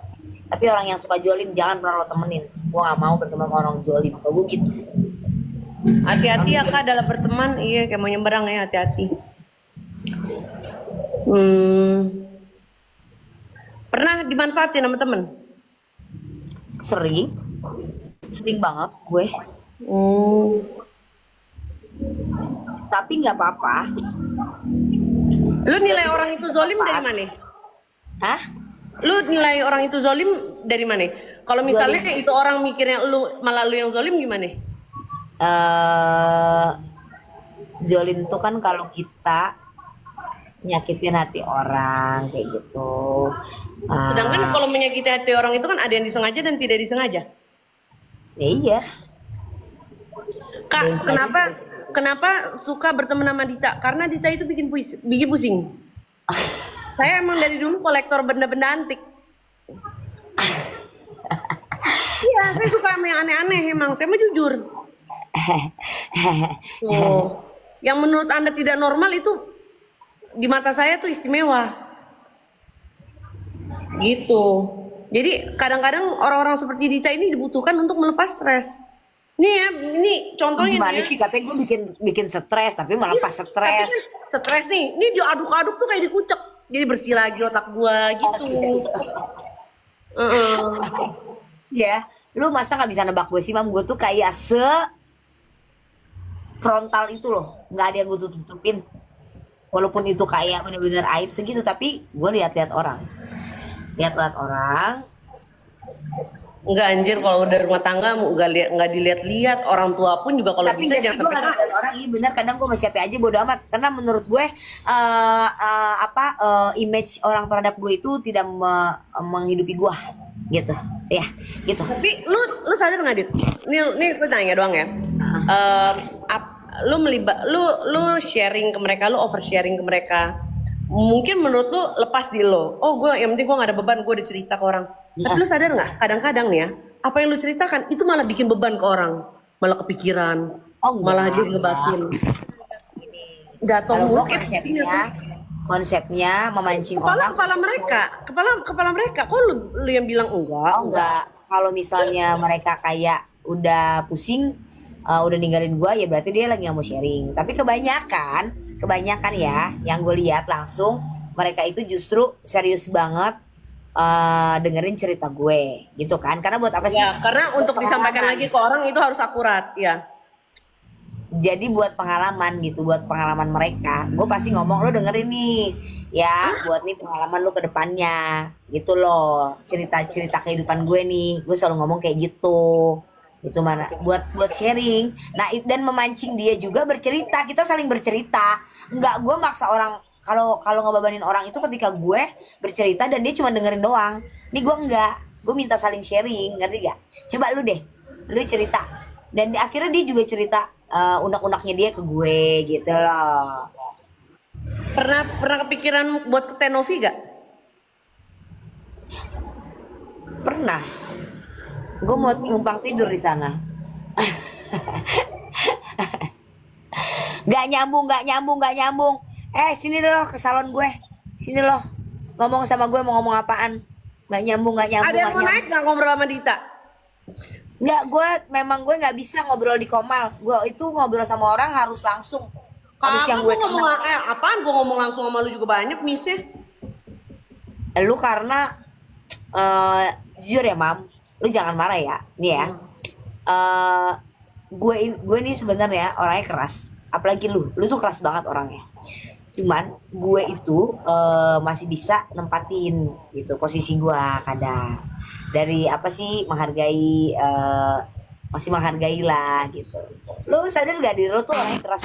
tapi orang yang suka jolim jangan pernah lo temenin. Gue nggak mau berteman sama orang jolim. Kalau gue gitu. Hati-hati ya Kak dalam berteman, iya kayak mau nyeberang ya, hati-hati. Pernah dimanfaatin sama temen? Sering banget gue, tapi nggak apa-apa. Lu nilai orang itu zolim dari mana? Hah? Lu nilai orang itu zolim dari mana? Kalau misalnya Zolim. itu orang mikirnya lu malah lu yang zolim gimana? Jolim tuh kan kalau kita nyakitin hati orang kayak gitu. Sedangkan kalau menyakiti hati orang itu kan ada yang disengaja dan tidak disengaja. Ya iya. Kak, Ada yang sengaja. kenapa suka berteman sama Dita? Karena Dita itu bikin pusing. Saya emang dari dulu kolektor benda-benda antik. Iya, saya suka sama yang aneh-aneh emang. Saya mah jujur. Tuh. Yang menurut Anda tidak normal itu di mata saya tuh istimewa. Gitu. Jadi kadang-kadang orang-orang seperti Dita ini dibutuhkan untuk melepas stres. Nih ya, ini contohnya Gimana nih ya. sih katanya gue bikin stres tapi malah pas Tapi stres. kan stres nih, ini diaduk-aduk tuh kayak dikucek. Jadi bersih lagi otak gua gitu. Ya, lu masa nggak bisa nebak gue sih, Mam? Gue tuh kayak frontal itu loh, nggak ada yang gue tutupin. Walaupun itu kayak bener-bener aib segitu, tapi gue lihat-lihat orang. Lihat-lihat orang. Enggak anjir, kalau udah rumah tangga nggak dilihat-lihat, orang tua pun juga kalau Tapi bisa nggak sih, jangan gue sampai nggak lihat orang. Iya bener, kadang gue masih happy aja, bodo amat. Karena menurut gue image orang terhadap gue itu tidak menghidupi gue, gitu. Ya, gitu. Tapi lu sadar nggak Dit? Nih gue tanya doang ya. Lu sharing ke mereka, lu oversharing ke mereka. Mungkin menurut lu lepas di lo. Oh gue yang penting gue gak ada beban, gue udah cerita ke orang. Tapi lu sadar nggak? Kadang-kadang nih ya, apa yang lu ceritakan itu malah bikin beban ke orang, malah kepikiran, Oh, enggak, malah dia ngebatin. Jatuh Kalau gue mungkin konsepnya memancing orang. kepala mereka. Kok lu yang bilang enggak? Oh enggak, kalau misalnya mereka kayak udah pusing, udah ninggalin gua, ya berarti dia lagi nggak mau sharing. Tapi kebanyakan ya, yang gue lihat langsung mereka itu justru serius banget dengerin cerita gue, gitu kan? Karena buat apa sih? Ya, karena untuk disampaikan lagi ke orang itu harus akurat, ya. Jadi buat pengalaman gitu, buat pengalaman mereka, gue pasti ngomong lo dengerin nih, ya, buat nih pengalaman lo ke depannya, gitu loh. Cerita kehidupan gue nih, gue selalu ngomong kayak gitu. Itu mana buat sharing. Nah, dan memancing dia juga bercerita, kita saling bercerita. Enggak, gue maksa orang. Kalau ngebebanin orang itu ketika gue bercerita dan dia cuma dengerin doang. Nih gue enggak, gue minta saling sharing, ngerti gak? Coba lu deh, lu cerita. Dan akhirnya dia juga cerita unek-uneknya dia ke gue, gitu loh. Pernah kepikiran buat ke Tenovi gak? Pernah. Gue mau numpang tidur di sana. Gak nyambung. Sini loh ke salon gue. Sini loh. Ngomong sama gue mau ngomong apaan? Gak nyambung. Ada yang mau naik gak ngobrol sama Dita? Nggak, gue nggak bisa ngobrol di Komal. Gue itu ngobrol sama orang harus langsung. Harus yang gue ngomong apaan? Gue ngomong langsung sama lu juga banyak miss-nya. Lu karena jujur ya, Mam. Lu jangan marah ya. Nih ya. Gue ini sebenarnya orangnya keras. Apalagi lu tuh keras banget orangnya. Cuman gue itu masih bisa nempatin gitu posisi gue kadang. Dari apa sih menghargai, masih menghargai lah gitu. Lu sadar gak diri lu tuh orangnya keras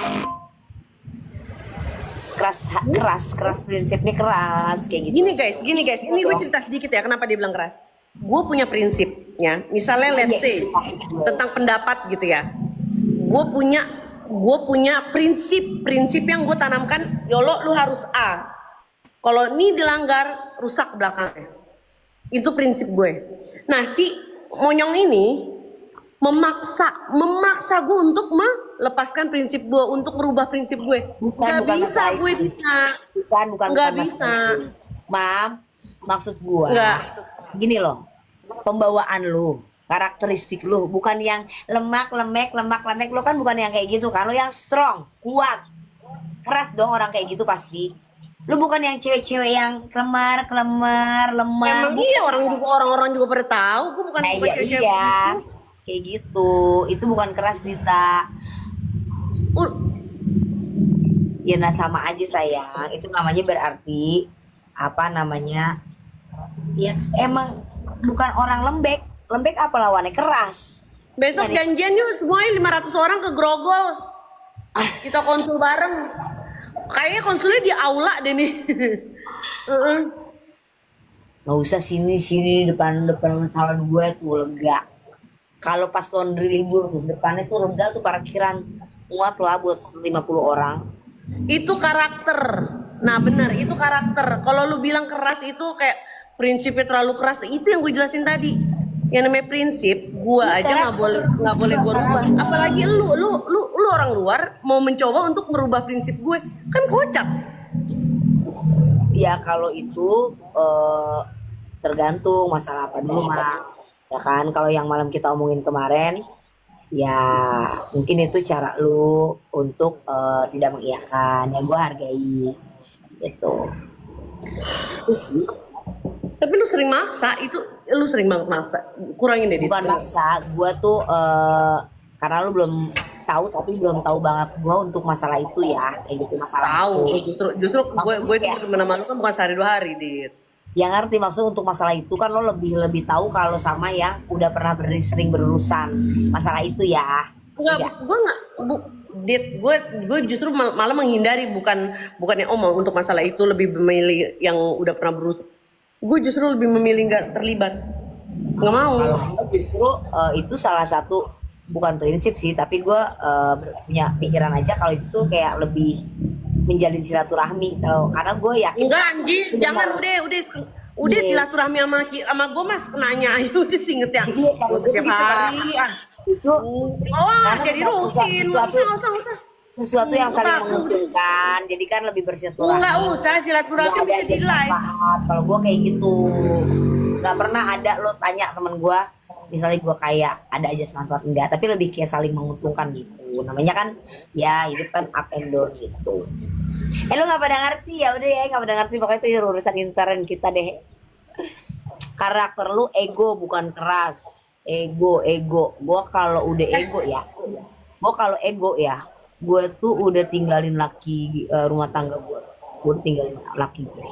prinsipnya keras kayak gitu. Gini guys, ini gue cerita sedikit ya kenapa dia bilang keras. Gue punya prinsipnya, misalnya let's say tentang pendapat gitu ya. Gue punya prinsip yang gue tanamkan. Yolo lu harus A. Kalau ini dilanggar rusak belakangnya. Itu prinsip gue. Nah si monyong ini memaksa gue untuk melepaskan prinsip gue, untuk merubah prinsip gue. Bukan Gak bisa masalah gue itu. Dita. Bukan Nggak masalah bisa. itu. Mam, maksud gua Nggak. gini loh, pembawaan lu, karakteristik lu bukan yang lemak lemek lu kan bukan yang kayak gitu kan, lu yang strong, kuat, keras dong orang kayak gitu pasti. Lu bukan yang cewek-cewek yang kelemar lemah. Emang iya orang-orang juga pada tahu gue bukan Nah bukan iya cewek-cewek iya begitu. kayak gitu, itu bukan keras Dita. Ya nah sama aja sayang, itu namanya berarti apa namanya, ya emang bukan orang lembek apa lawannya, keras. Besok Gimana? janjian yuk semuanya 500 orang ke Grogol. Kita konsul bareng. Kayaknya konsulnya di aula deh nih. Heeh. Nggak usah sini depan salon gue tuh lega. Kalau pas laundry libur tuh depannya tuh lega tuh, parkiran muat lah buat 50 orang. Itu karakter. Nah benar, itu karakter. Kalau lu bilang keras itu kayak prinsipnya terlalu keras, itu yang gue jelasin tadi. Yang namanya prinsip, gua Iya, aja nggak boleh gua rubah. Apalagi lu orang luar mau mencoba untuk merubah prinsip gue, kan kocak. Ya kalau itu tergantung masalah apa dulu mah. Ya kan, kalau yang malam kita omongin kemarin, ya mungkin itu cara lu untuk tidak mengiyakan. Ya gue hargai gitu. Terus sih, Tapi lu sering maksa, itu lu sering banget maksa. Kurangin deh. bukan maksa, gue tuh karena lu belum tahu, tapi belum tahu banget gue untuk masalah itu ya, kayak gitu masalah Tahu, itu. justru Maksudnya gue kayak- itu teman lu kan bukan sehari 2 hari, Dit. Ya ngerti, maksud untuk masalah itu kan lo lebih tahu kalau sama yang udah pernah sering berurusan masalah itu ya. Enggak, Iya. gue nggak, Dit, gue justru malah menghindari, bukan yang omong untuk masalah itu, lebih memilih yang udah pernah berusaha. Gue justru lebih memilih nggak terlibat, nggak mau. Kalau justru itu salah satu, bukan prinsip sih, tapi gue punya pikiran aja kalau itu tuh kayak lebih menjalin silaturahmi. Kalau karena gue yakin Enggak anjir, Benar. jangan udah Iya. silaturahmi sama gue mas nanya aja udah singet ya. Iya, kalau gue tuh Setiap gitu, hari ah. itu Oh, Karena jadi sesuatu- rutin. sesuatu- Nggak usah. sesuatu yang saling Enggak. menguntungkan, jadi kan lebih bersilaturahmi. Enggak usah silaturahmi Nggak ada bisa di aja live. manfaat. Kalau gue kayak gitu, nggak pernah ada lo tanya temen gue, misalnya gue kayak ada aja manfaat, enggak, tapi lebih kayak saling menguntungkan gitu. Namanya kan ya hidup kan up and down gitu. Lo nggak pada ngerti, ya udah ya, nggak pada ngerti, pokoknya itu urusan intern kita deh. Karakter lu ego, bukan keras. Ego. Gue kalau udah ego ya, gue tuh udah tinggalin laki rumah tangga gue. Gue tinggalin laki gue.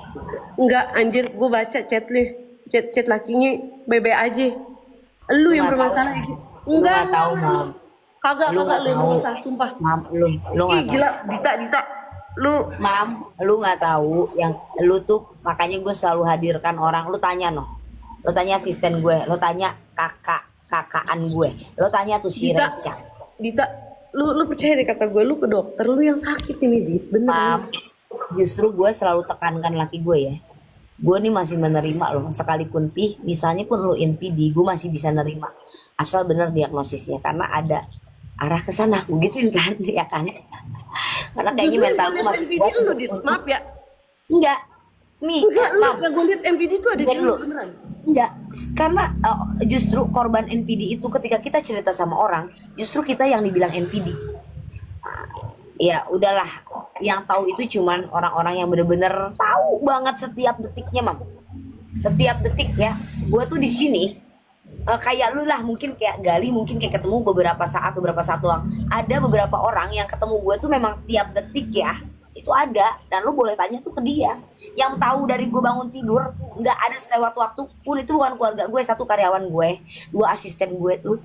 Enggak anjir, gue baca chat lakinya bebe aja. Lu yang nggak bermasalah tahu. gitu. Lu nggak tahu, Mam. Kagak Lu nggak lu yang tahu. bermasalah, sumpah. Mam, lu Ih nggak tahu. gila, Dita. Lu Mam, lu nggak tahu yang lu tuh, makanya gue selalu hadirkan orang. Lu tanya lu tanya asisten gue, lu tanya kakaan gue, lu tanya tuh si Dita. Reca. Dita, lu percaya deh kata gue, lu ke dokter, lu yang sakit ini, Dit. Bener. Mam, justru gue selalu tekankan laki gue ya. Gue nih masih menerima loh, sekalipun misalnya pun lu NPD, gue masih bisa nerima. Asal bener diagnosisnya, karena ada arah ke sana, gituin kan, ya kan? Karena kayaknya Justru mental yang gue liat masih MPD kuat lu, Dit. Maaf ya. Enggak, Enggak, lu Mam, yang gue liat MPD itu ada Enggak di lu dulu. beneran. enggak, karena justru korban NPD itu ketika kita cerita sama orang, justru kita yang dibilang NPD. Ya udahlah, yang tahu itu cuman orang-orang yang bener-bener tahu banget setiap detiknya, Mam. Setiap detik ya. Gue tuh di sini kayak lu lah, mungkin kayak Gali, mungkin kayak ketemu beberapa saat doang. Ada beberapa orang yang ketemu gue tuh memang tiap detik ya. Itu ada, dan lu boleh tanya tuh ke dia. Yang tahu dari gue bangun tidur, nggak ada selewat waktu pun, itu bukan keluarga gue, 1 karyawan gue, 2 asisten gue tuh.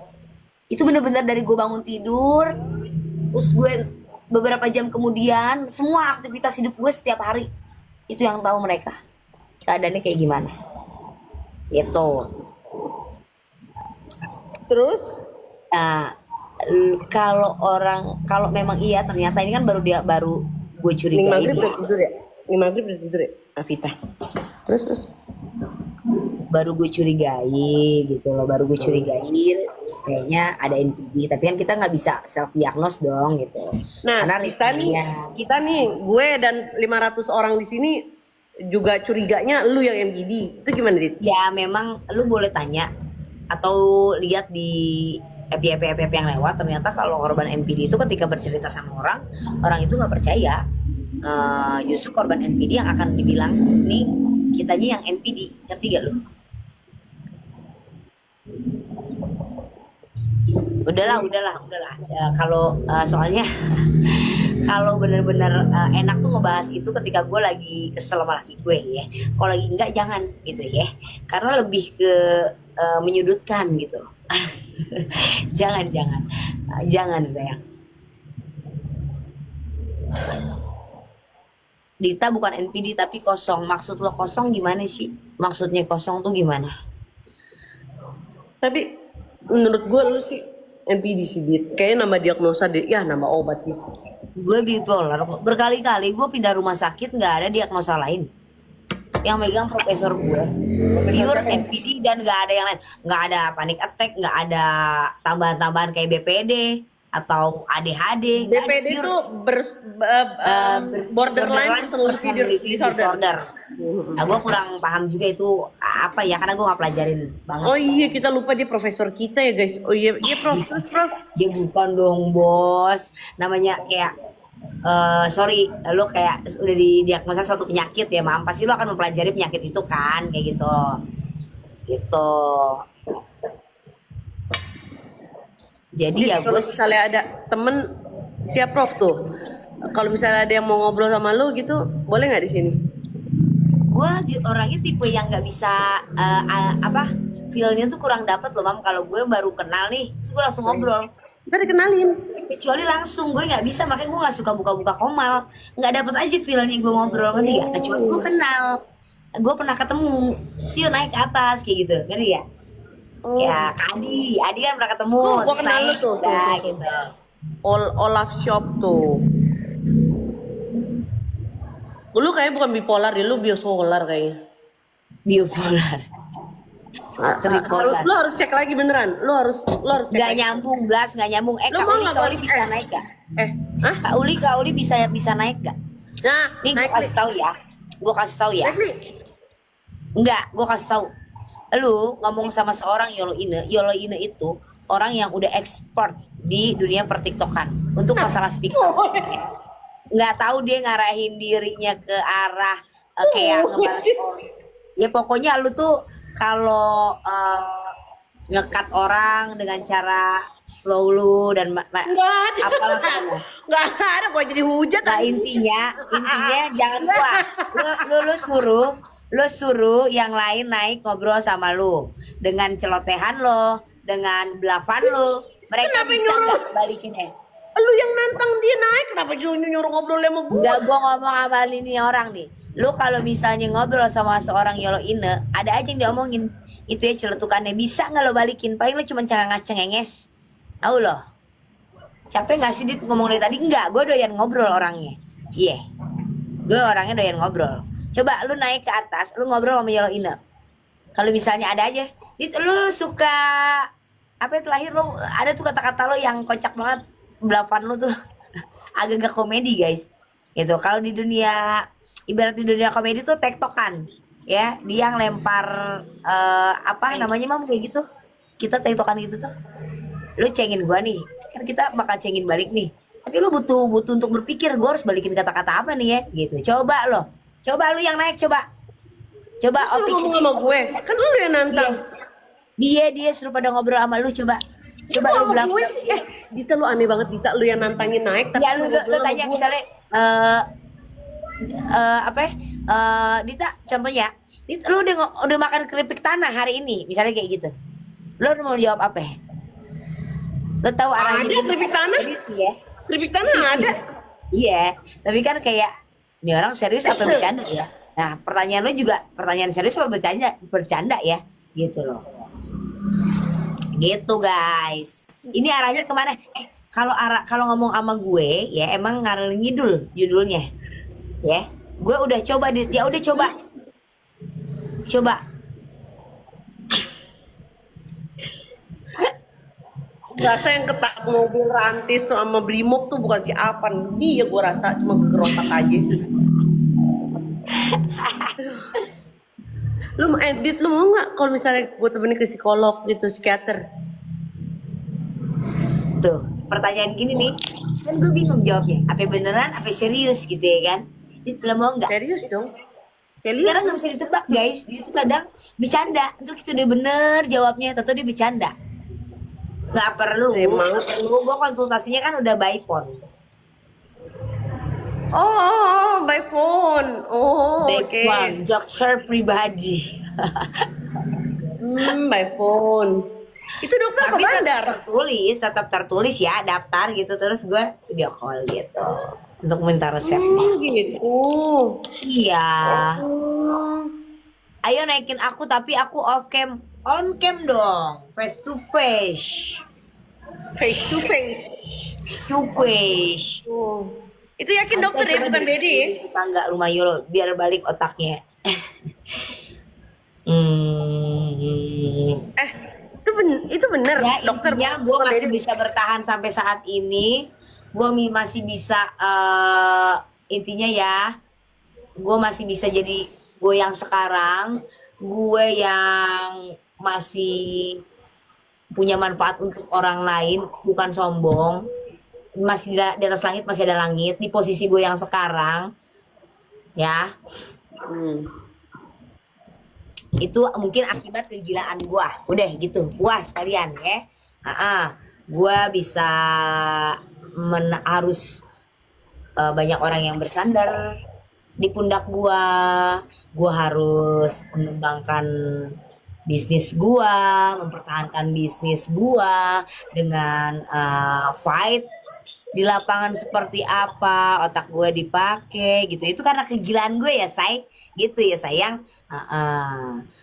Itu bener-bener dari gue bangun tidur, terus gue beberapa jam kemudian, semua aktivitas hidup gue setiap hari. Itu yang tahu mereka. Keadaannya kayak gimana. Gitu. Terus Nah, kalau memang iya ternyata ini kan baru gue Ning curigai maghrib ya. udah tidur ya? Ning maghrib udah tidur ya? Avita. Terus. Baru gue curigai gitu loh, baru gue curigai kayaknya ada NPD, tapi kan kita nggak bisa self diagnose dong gitu. Nah, Karena kita nih, gue dan 500 orang di sini juga curiganya lu yang NPD. Itu gimana, Dit? ya memang lu boleh tanya atau lihat di FYP yang lewat, ternyata kalau korban NPD itu ketika bercerita sama orang itu nggak percaya. Justru korban NPD yang akan dibilang nih kitanya yang NPD, ngerti gak lu? Udahlah. Kalau soalnya kalau bener-bener enak tuh ngebahas itu ketika gue lagi kesel sama laki gue ya. Kalau lagi enggak jangan gitu ya, karena lebih ke menyudutkan gitu. jangan sayang. Dita bukan NPD tapi kosong. Maksud lo kosong gimana sih? Maksudnya kosong tuh gimana? Tapi menurut gue lu sih NPD sih, Dit. Kayaknya nama diagnosa deh, ya nama obat gitu. Gue bipolar. Berkali-kali gue pindah rumah sakit nggak ada diagnosa lain. Yang megang profesor gue. Pure NPD dan nggak ada yang lain. Nggak ada panic attack, nggak ada tambahan-tambahan kayak BPD atau ADHD. BPD itu borderline personality disorder. Nah, gue kurang paham juga itu apa ya, karena gue nggak pelajarin banget. Oh iya, kita lupa dia profesor kita ya guys. Oh iya, dia prof. Dia bukan dong bos, namanya kayak sorry, lo kayak udah didiagnosa suatu penyakit ya, mam, pasti lo akan mempelajari penyakit itu kan, kayak gitu. Jadi ya kalau bos, misalnya ada temen siap prof tuh, kalau misalnya ada yang mau ngobrol sama lu gitu, boleh nggak di sini? gue orangnya tipe yang nggak bisa feelnya tuh kurang dapet loh, mam. Kalau gue baru kenal nih, terus gue langsung ngobrol. Kita dikenalin. Kecuali langsung gue nggak bisa, makanya gue nggak suka buka-buka komal, nggak dapet aja feelnya gue ngobrol, ngerti ya. Kecuali gue kenal, gue pernah ketemu, siu naik ke atas kayak gitu, ngerti ya. Ya Kak Adi kan pernah ketemu, Gue terus kenal lu naik, tuh. udah gitu. Olaf Shop tuh. Lu kayaknya bukan bipolar deh, lu biosolar kayaknya. Bipolar, tripolar. Lu harus cek lagi beneran. Lu harus cek Nggak lagi. nyambung, Blas, nggak nyambung. Lu Kak mau Uli, nggak, Kak Uli Bang? bisa naik gak? Hah? Kak Uli bisa naik gak? Nah, Nih gue naik kasih tahu ya. Naik nih. Enggak, gue kasih tahu. Lu ngomong sama seorang Yolo Ine itu orang yang udah expert di dunia pertiktokan untuk masalah speaker. Nggak tahu dia ngarahin dirinya ke arah kayak ngebalas orang. Ya pokoknya lu tuh kalau ngekat orang dengan cara slow lu dan apalah pokoknya. Nggak ada, gua jadi hujat. Nah intinya jangan gua. Lu suruh yang lain naik ngobrol sama lu dengan celotehan lo, dengan belafan lu. Mereka Kenapa bisa nyuruh? nggak balikin Lu yang nantang dia naik, kenapa nyuruh ngobrol sama gua? Enggak, gua ngomong sama ini orang nih. Lu kalau misalnya ngobrol sama seorang Yolo Ine, ada aja yang diomongin. Itu ya celetukannya, bisa nggak lo balikin? Paling lu cuma cengenges. Tahu loh. Capek nggak sih Dit ngomong dari tadi? Enggak, gue doyan ngobrol orangnya. Iya. Gue orangnya doyan ngobrol. Coba lu naik ke atas, lu ngobrol sama Yolo Ine. Kalau misalnya ada aja, Dit lu suka apa ya, terakhir lu ada tuh kata-kata lo yang kocak banget. Belapan lu tuh agak-agak komedi guys gitu. Kalau di dunia, ibarat di dunia komedi tuh tektokan ya, dia yang lempar apa namanya, mam, kayak gitu. Kita tektokan gitu tuh, lu cengin gua nih, kan kita bakal cengin balik nih, tapi lu butuh untuk berpikir, gua harus balikin kata-kata apa nih ya gitu. Coba lu yang naik, coba Lu ngomong sama gue, kan lu yang nantang. dia suruh pada ngobrol sama lu. Coba lu bilang, Dita lu aneh banget, Dita lu yang nantangin naik tapi ya lu ngobrol sama tanya gue. misalnya Dita, contohnya Dita, lu udah makan keripik tanah hari ini, misalnya kayak gitu. Lu mau jawab apa? Lu tahu arahnya Ada dia keripik misalnya tanah? serius nih ya. Keripik tanah ada. Iya, tapi kan kayak ini orang serius apa bercanda ya? Nah, pertanyaan lu juga pertanyaan serius apa bercanda ya? Gitu loh. Gitu guys. Ini arahnya kemana? Kalau ngomong sama gue ya emang ngalor ngidul judulnya. Ya. Gue udah coba ya udah coba. Rasa yang ketak mobil rantis sama Brimob tuh bukan si Apan. Dia gue rasa cuma geger aja. Lu mau edit, lu mau nggak kalau misalnya gue temenin ke psikolog gitu, psikiater? Tuh, pertanyaan gini nih, kan gue bingung jawabnya. Apa beneran, apa serius gitu ya kan? Dit, lo mau nggak? Serius dong. Serius. Karena nggak bisa ditebak guys, dia tuh kadang bercanda. Untuk itu udah bener jawabnya, tentu dia bercanda. Nggak perlu, Emang. nggak perlu. Gue konsultasinya kan udah by phone. By phone. By Oke. phone, dokter pribadi. By phone. Itu dokter apa Tapi bandar? tetap tertulis ya, daftar gitu. Terus gue video call gitu. Untuk minta resepnya. Gitu. Iya. Oh. Ayo naikin aku tapi aku off cam. On cam dong. Face to face. Face to face. To face. Oh. Itu yakin dokter ya, Coba bukan Dedi ya? di tetangga rumah Yolo biar balik otaknya. Itu bener Ya dokter. intinya gue bukan masih Dedi. bisa bertahan sampai saat ini. Gue masih bisa intinya ya. Gue masih bisa jadi gue yang sekarang. Gue yang masih punya manfaat untuk orang lain, bukan sombong. Masih di atas langit, masih ada langit di posisi gue yang sekarang ya. Itu mungkin akibat kegilaan gue. Udah gitu, puas kalian ya. Gue bisa harus banyak orang yang bersandar di pundak gue. Gue harus mengembangkan bisnis gue, mempertahankan bisnis gue dengan fight di lapangan seperti apa, otak gue dipakai gitu. Itu karena kegilaan gue ya, say. Gitu ya, sayang.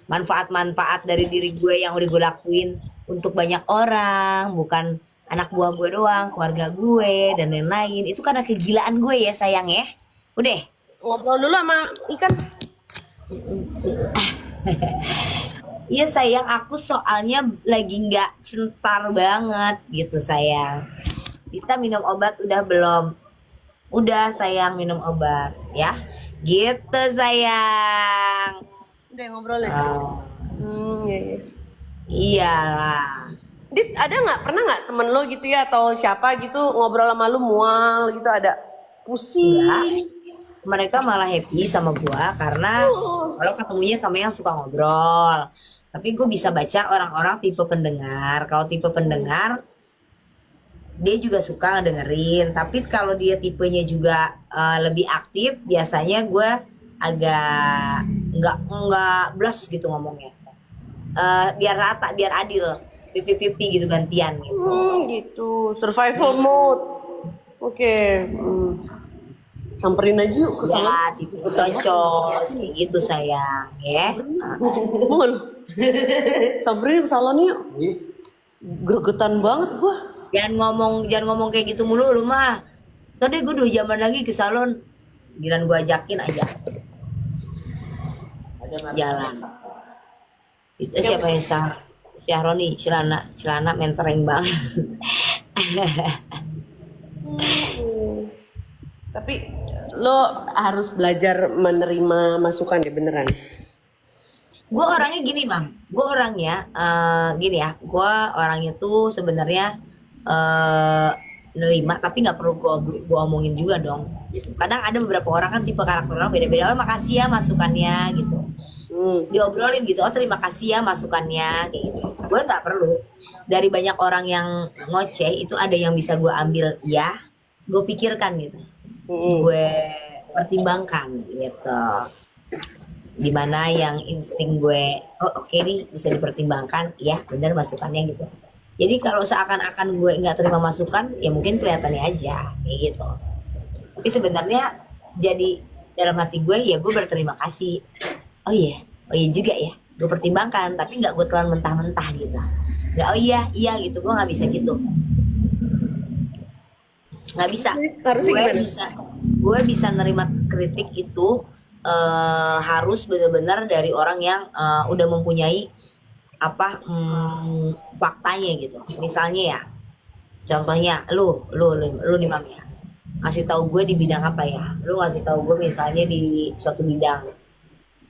Manfaat-manfaat dari diri gue yang udah gue lakuin untuk banyak orang, bukan anak buah gue doang, keluarga gue dan lain-lain. Itu karena kegilaan gue ya, sayang ya. Udah. Ngobrol dulu sama ikan. Iya sayang, aku soalnya lagi nggak sentar banget gitu sayang. Kita minum obat udah belum? Udah sayang, minum obat ya. Gitu sayang. Udah ngobrol ya. Iya. Iyalah. Dit, ada nggak, pernah nggak temen lo gitu ya atau siapa gitu ngobrol sama lu mual gitu, ada pusing? Mereka malah happy sama gua karena kalau ketemunya sama yang suka ngobrol. Tapi gue bisa baca orang-orang tipe pendengar. Kalau tipe pendengar dia juga suka ngedengerin. Tapi kalau dia tipenya juga lebih aktif, biasanya gue agak nggak blast gitu ngomongnya. Biar rata, biar adil, 50-50 gitu gantian gitu. Gitu, survival mode. Oke. Samperin aja yuk ke sana. Ya, tipe cocok kayak gitu sayang ya. Mau lu? Samperin ke salon yuk. Gregetan banget gua. Jangan ngomong kayak gitu mulu lu mah. Tadi gue 2 jaman lagi ke salon. Giliran gue ajakin aja. Jalan. Itu siapa yang Syahroni, celana mentereng banget. Tapi lo harus belajar menerima masukan ya, beneran. Gue orangnya gini bang. Gue orangnya gini ya. Gue orangnya tuh sebenarnya nerima, tapi nggak perlu gue omongin juga dong. Kadang ada beberapa orang kan tipe karakter orang beda-beda. Oh makasih ya masukannya gitu. Diobrolin gitu. Oh terima kasih ya masukannya kayak gitu. Gue nggak perlu. Dari banyak orang yang ngoceh itu ada yang bisa gue ambil ya. Gue pikirkan gitu. Gue pertimbangkan gitu. Dimana yang insting gue oke nih bisa dipertimbangkan ya benar masukannya gitu. Jadi kalau seakan-akan gue nggak terima masukan ya mungkin kelihatannya aja kayak gitu. Tapi sebenarnya jadi dalam hati gue ya gue berterima kasih. Oh iya juga ya, gue pertimbangkan tapi nggak gue telan mentah-mentah gitu. Nggak iya gitu, gue nggak bisa gitu. Nggak bisa. Gue bisa nerima kritik itu harus benar-benar dari orang yang udah mempunyai faktanya gitu. Misalnya ya Contohnya lu nih Mam ya. Ngasih tahu gue di bidang apa ya? Lu ngasih tahu gue misalnya di suatu bidang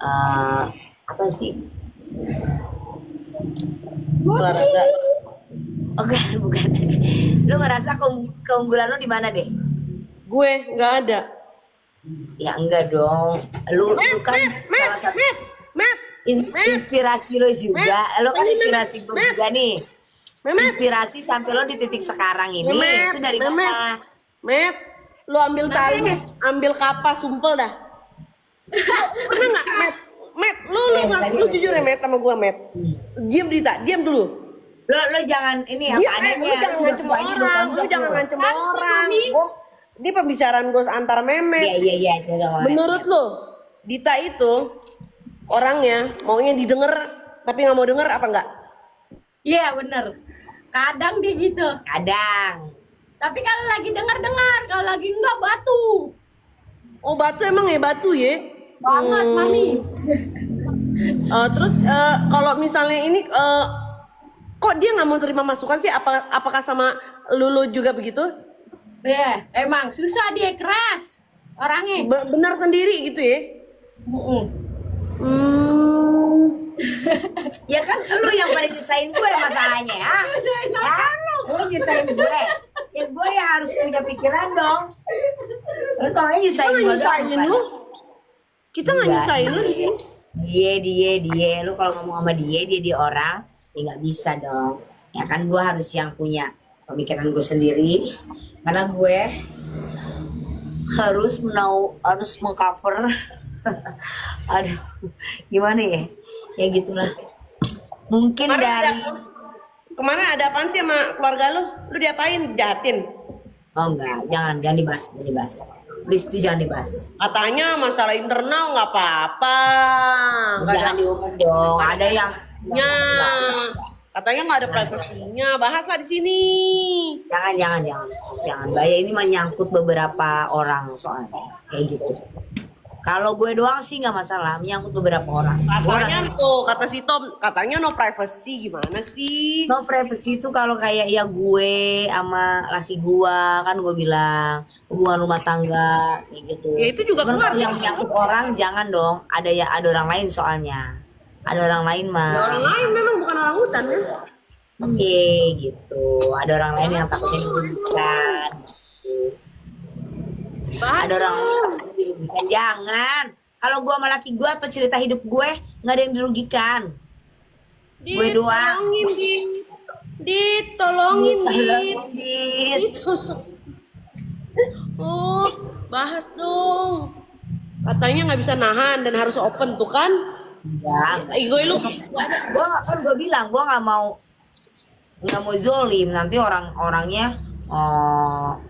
eh apa sih? Olahraga. Oke, bukan. Lu ngerasa keunggulan lu di mana deh? Gue nggak ada. Ya enggak dong. Lu kan salah satu Matt, inspirasi lo juga. Lo kan inspirasi gue juga nih. Matt, Inspirasi sampai lo di titik sekarang ini itu dari mana? Matt, lu ambil tali, ambil kapas, sumpel dah. Pernah nggak, Matt, lu jujur ya, Matt, sama gua, Matt. Diam, Dita, diam dulu. Lo jangan ini apa Diam, adanya. lu jangan ngancem orang, lu jangan ngancem orang. Ini pembicaraan gue antar memet. Iya, itu gak mau. Menurut lo, Dita itu orangnya maunya didengar tapi nggak mau denger apa enggak? Iya bener. Kadang dia gitu. Kadang. Tapi kalau lagi dengar, kalau lagi enggak batu. Oh batu emang ya batu ya? Banget, Mami. Terus kalau misalnya ini kok dia nggak mau terima masukan sih? Apakah sama Lulu juga begitu? Iya, emang susah dia keras orangnya. Benar sendiri gitu ya? Ya kan lu yang pada nyusahin gue masalahnya ya. Lu nyusahin gue. Ya gue ya harus punya pikiran dong. Lu tau nyusahin gue dong. Lu? Kita nggak Enggak. nyusahin lu di sini. Dia. Lu kalau ngomong sama dia orang, ya nggak bisa dong. Ya kan gue harus yang punya pemikiran gue sendiri. Karena gue harus mengcover. Aduh, gimana ya? Ya gitulah. Mungkin Kemarin ada apaan sih sama keluarga lu? Lu diapain? Jahatin? Oh enggak, jangan dibahas. Please itu jangan dibahas. Katanya masalah internal nggak apa-apa. Nggak Jangan ada diomong dong. Ada yang nya. Katanya nggak ada privasinya. Bahaslah di sini. Jangan. Bahaya ini menyangkut beberapa orang soalnya. Kayak gitu. Kalau gue doang sih nggak masalah, menyangkut beberapa orang. Katanya tuh, kata si Tom, katanya no privacy. Gimana sih? No privacy itu kalau kayak ya gue sama laki gue kan gue bilang hubungan rumah tangga kayak gitu. Ya itu juga Cuman keluar. kalau yang menyangkut orang jangan dong. Ada orang lain soalnya. Ada orang lain mah. Ya, orang lain memang bukan orang hutan kan? Iya gitu. Ada orang lain yang takutnya dirugikan. Ada orang lain yang takutnya dirugikan. Jangan. Kalau gue sama laki gue atau cerita hidup gue nggak ada yang dirugikan. Gue doang. Ditolongin, Dit. Oh, bahas dong. Katanya nggak bisa nahan dan harus open tuh kan? Ya, Ego lu. gue bilang gue nggak mau zolim nanti orangnya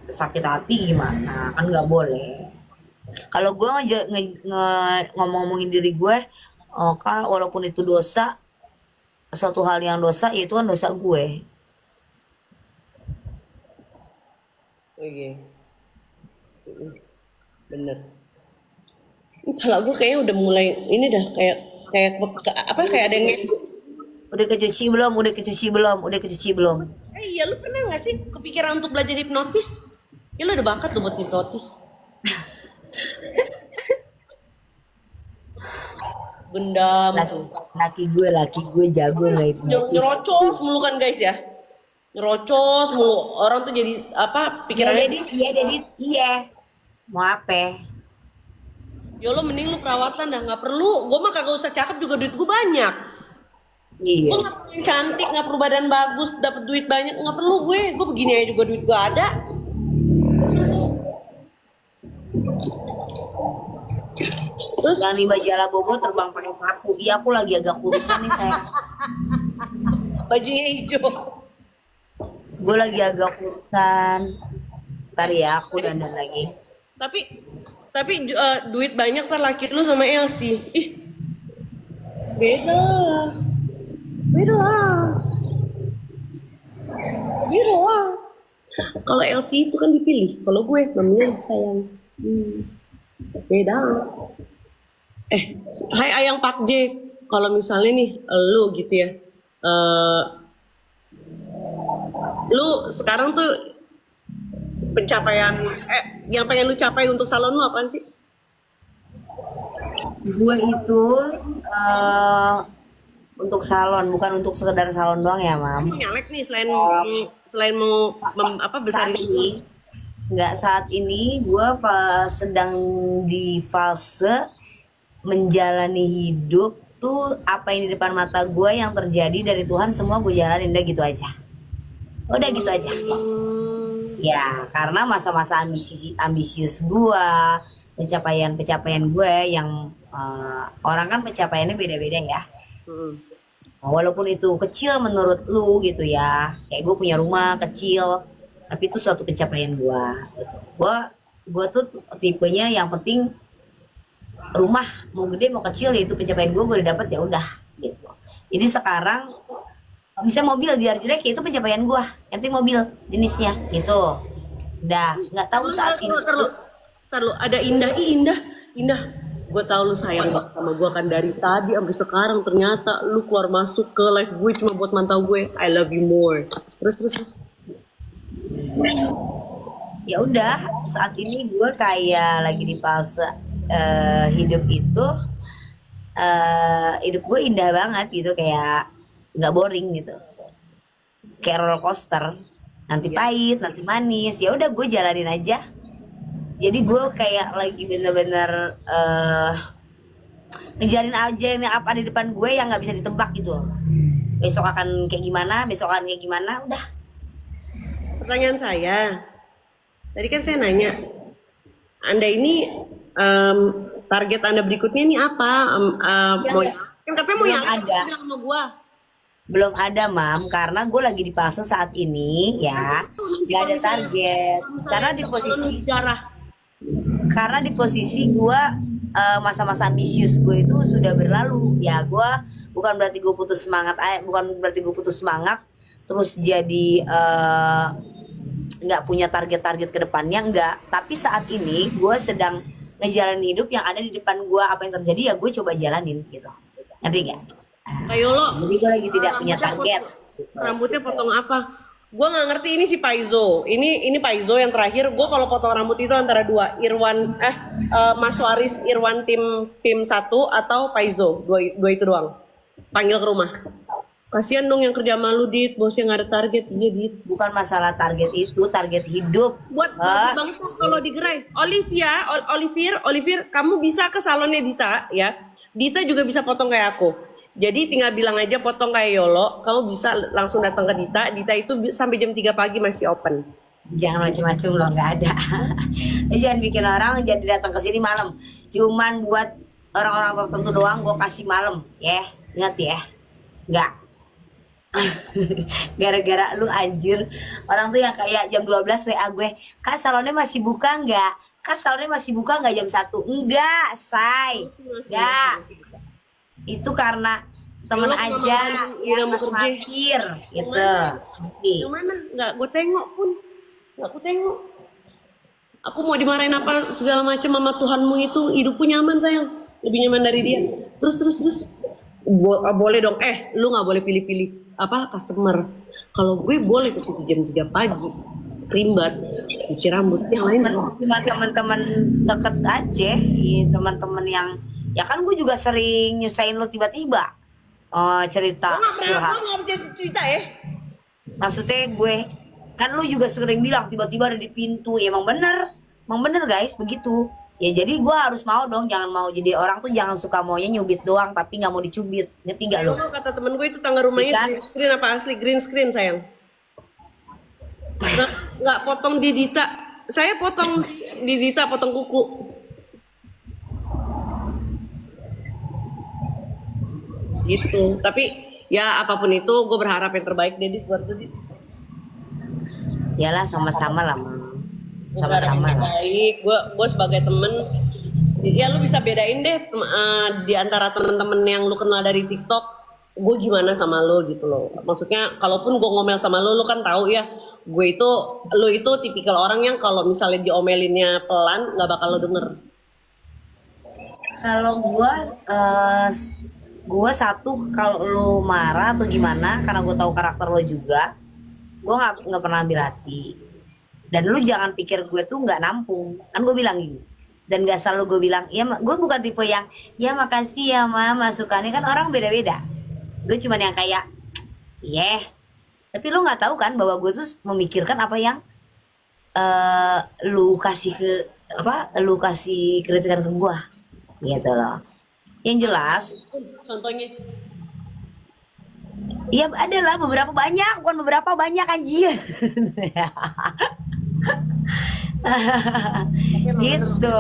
sakit hati gimana kan nggak boleh. Kalau gue ngomongin diri gue, kan walaupun itu dosa, suatu hal yang dosa ya itu kan dosa gue. Oke. Bener. Kalau gue kayaknya udah mulai ini dah kayak ada yang Udah kecuci belum? iya lu pernah nggak sih kepikiran untuk belajar hipnotis? Ya lu udah bakat lu buat hipnotis. Gendam tuh. Laki gue jago nggak hipnotis. Nyerocos mulu kan guys ya. Nyerocos mulu. Orang tuh jadi apa pikirannya. Iya. Mau apa? Ya lo mending lu perawatan dah, nggak perlu. Gue mah kagak usah cakep juga duit gue banyak. Iya. Gue nggak perlu yang cantik, nggak perlu badan bagus, dapat duit banyak, nggak perlu gue. Gue begini aja juga duit gue ada. Terus yang di majalah Bobo terbang pakai sapu. Iya aku lagi agak kurusan nih saya. Bajunya hijau. Gue lagi agak kurusan. Ntar ya aku dandan lagi. Tapi duit banyak kan laki lu sama Elsie. Ih, beda lah. Kalau Elsie itu kan dipilih, kalau gue namanya sayang. Beda. Hai Ayang Pak J, kalau misalnya nih lu gitu ya, Lu sekarang tuh pencapaian yang pengen lu capai untuk salon lu apaan sih? Gue itu eh, untuk salon, bukan untuk sekedar salon doang ya, Mam. Lu nyalek nih selain mau besarin Saat ini, nggak saat ini gue sedang di fase menjalani hidup tuh apa yang di depan mata gue yang terjadi dari Tuhan semua gue jalanin udah gitu aja. Udah gitu aja. Ya, karena masa-masa ambisius gue, pencapaian gue yang orang kan pencapaiannya beda-beda ya. Hmm. Walaupun itu kecil menurut lu gitu ya, kayak gue punya rumah kecil, tapi itu suatu pencapaian gue. Gue tuh tipenya yang penting rumah mau gede mau kecil ya itu pencapaian gue udah dapet ya udah gitu. Jadi sekarang bisa mobil biar jelek ya itu pencapaian gue. Yang penting mobil jenisnya gitu. Udah nggak tahu saat ini. Terlalu ada indah. Gue tahu lu sayang banget sama gue kan dari tadi sampai sekarang ternyata lu keluar masuk ke live gue cuma buat mantau gue. I love you more. Terus. Ya udah saat ini gue kayak lagi di fase hidup itu hidup gue indah banget gitu kayak nggak boring gitu kayak roller coaster nanti pahit nanti manis ya udah gue jalanin aja jadi gue kayak lagi bener-bener ngejalin aja yang apa di depan gue yang nggak bisa ditebak gitu loh besok akan kayak gimana udah. Pertanyaan saya, tadi kan saya nanya, Anda ini target Anda berikutnya ini apa? Kan katanya mau Belum yang ada. sama gua. Belum ada Mam karena gue lagi di fase saat ini ya nggak ada target karena di posisi gue masa-masa ambisius gue itu sudah berlalu ya gue bukan berarti gue putus semangat terus jadi nggak punya target-target ke depannya enggak tapi saat ini gue sedang ngejalanin hidup yang ada di depan gue apa yang terjadi ya gue coba jalanin gitu ngerti nggak? Kayak lo, Jadi gue lagi tidak punya target. rambutnya potong apa? Gue nggak ngerti ini si Paizo. Ini Paizo yang terakhir. Gue kalau potong rambut itu antara dua, Mas Waris Irwan tim 1 atau Paizo. Dua itu doang. Panggil ke rumah. Kasian dong yang kerja malu Dit, bosnya nggak ada target. Iya Dit. Bukan masalah target itu, target hidup. Buat bang kalau digerai. Olivier, kamu bisa ke salonnya Dita ya. Dita juga bisa potong kayak aku. Jadi tinggal bilang aja potong kayak Yolo, kamu bisa langsung datang ke Dita. Dita itu sampai jam 3 pagi masih open. Jangan macam-macam loh, nggak ada. Jangan bikin orang jadi datang ke sini malam. Cuman buat orang-orang tertentu doang gue kasih malam, ya. Ingat ya. Nggak. Gara-gara lu anjir. Orang tuh yang kayak jam 12 WA gue, "Kak, salonnya masih buka nggak? Kak, salonnya masih buka nggak jam 1?" Enggak, say. Enggak. Itu karena temen Yolo, aja yang mau masih kerja. mampir gitu. Yang mana? Nggak gue tengok pun. Nggak aku tengok. Aku mau dimarahin apa segala macam sama Tuhanmu itu hidupku nyaman sayang. Lebih nyaman dari dia. Terus. Boleh dong. Lu nggak boleh pilih-pilih apa customer. Kalau gue boleh ke situ jam 3 pagi. Rimbat, cuci rambut, yang lain Cuma teman-teman deket aja, teman-teman yang ya kan gue juga sering nyusahin lo tiba-tiba cerita curhat. cerita ya. Maksudnya gue kan lo juga sering bilang tiba-tiba ada di pintu. Ya emang bener guys begitu. Ya jadi gue harus mau dong, jangan mau jadi orang tuh jangan suka maunya nyubit doang tapi nggak mau dicubit. Ngerti nggak lo? Kata temen gue itu tangga rumahnya Ikan. green screen apa asli green screen sayang. Nggak potong di Dita. Saya potong di Dita potong kuku. Gitu. Tapi ya apapun itu gue berharap yang terbaik deh buat tuh. Yalah sama-sama lah Mam. Sama-sama lah. Baik, gue sebagai temen, ya lu bisa bedain deh di antara temen-temen yang lu kenal dari TikTok, gue gimana sama lu gitu loh. Maksudnya, kalaupun gue ngomel sama lu kan tahu ya, lu itu tipikal orang yang kalau misalnya diomelinnya pelan, nggak bakal lo denger. Kalau gue satu kalau lo marah atau gimana, karena gue tahu karakter lo juga, gue nggak pernah ambil hati. Dan lu jangan pikir gue tuh nggak nampung, kan gue bilang gini. Dan gak selalu gue bilang, ya gue bukan tipe yang, ya makasih ya ma, masukannya kan orang beda-beda. Gue cuman yang kayak, tapi lu nggak tahu kan bahwa gue tuh memikirkan apa yang lu kasih ke lu kasih kritikan ke gue, gitu loh. Yang jelas, Contohnya. ya adalah beberapa banyak, bukan beberapa banyak anjir. Gitu,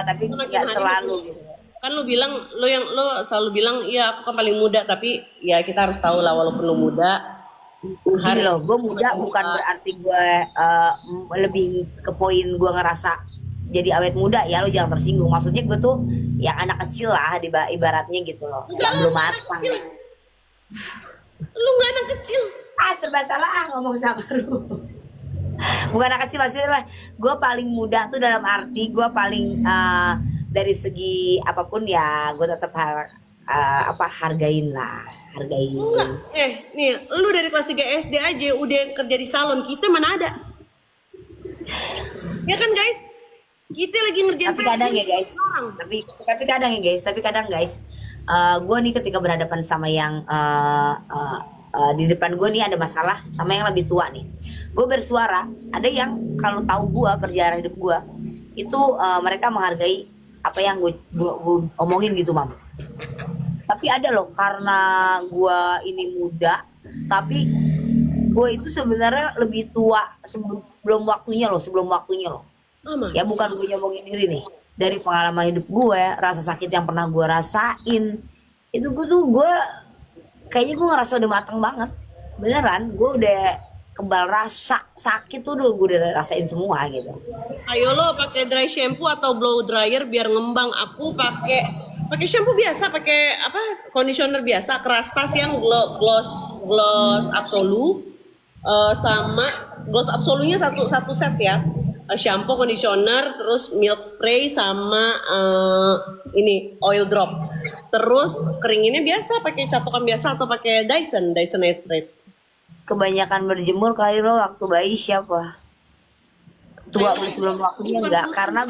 tapi nggak selalu gitu. Kan lu bilang, lu selalu bilang, iya aku kan paling muda, tapi ya kita harus tahu lah walaupun lu muda. Gini loh, gue muda bukan berarti gue lebih ke poin gue ngerasa jadi awet muda ya, lo jangan tersinggung. Maksudnya gue tuh yang anak kecil lah, ibaratnya gitu loh, yang belum matang. Lu nggak anak kecil. Serba salah ngomong sama lu. Bukan anak kecil, maksudnya lah gue paling muda tuh dalam arti gue paling dari segi apapun ya gue tetap hargain lah, hargain. Nih, lu dari kelas 3 SD aja udah kerja di salon, kita mana ada? Ya kan guys? Kita lagi ngerjain Tapi kadang ya guys, orang. tapi kadang guys, gue nih ketika berhadapan sama yang di depan gue nih ada masalah sama yang lebih tua nih, gue bersuara. Ada yang kalau tahu gue perjalanan hidup gue itu mereka menghargai apa yang gue omongin gitu, mam. Tapi ada loh, karena gue ini muda, tapi gue itu sebenarnya lebih tua sebelum waktunya loh. Ya bukan gue nyombongin diri nih, dari pengalaman hidup gue, rasa sakit yang pernah gue rasain, itu gue kayaknya gue ngerasa udah mateng banget, beneran. Gue udah kebal rasa sakit tuh, gue udah rasain semua gitu. Ayo lo pakai dry shampoo atau blow dryer biar ngembang. Aku pakai shampoo biasa, pakai conditioner biasa, Kerastas yang gloss absolu, sama gloss absolunya satu set ya. Shampoo, conditioner, terus milk spray sama ini oil drop. Terus keringinnya biasa pakai capokan biasa atau pakai Dyson Airstream. Kebanyakan berjemur kali lo waktu bayi. Siapa tua sebelum waktunya? Enggak, karena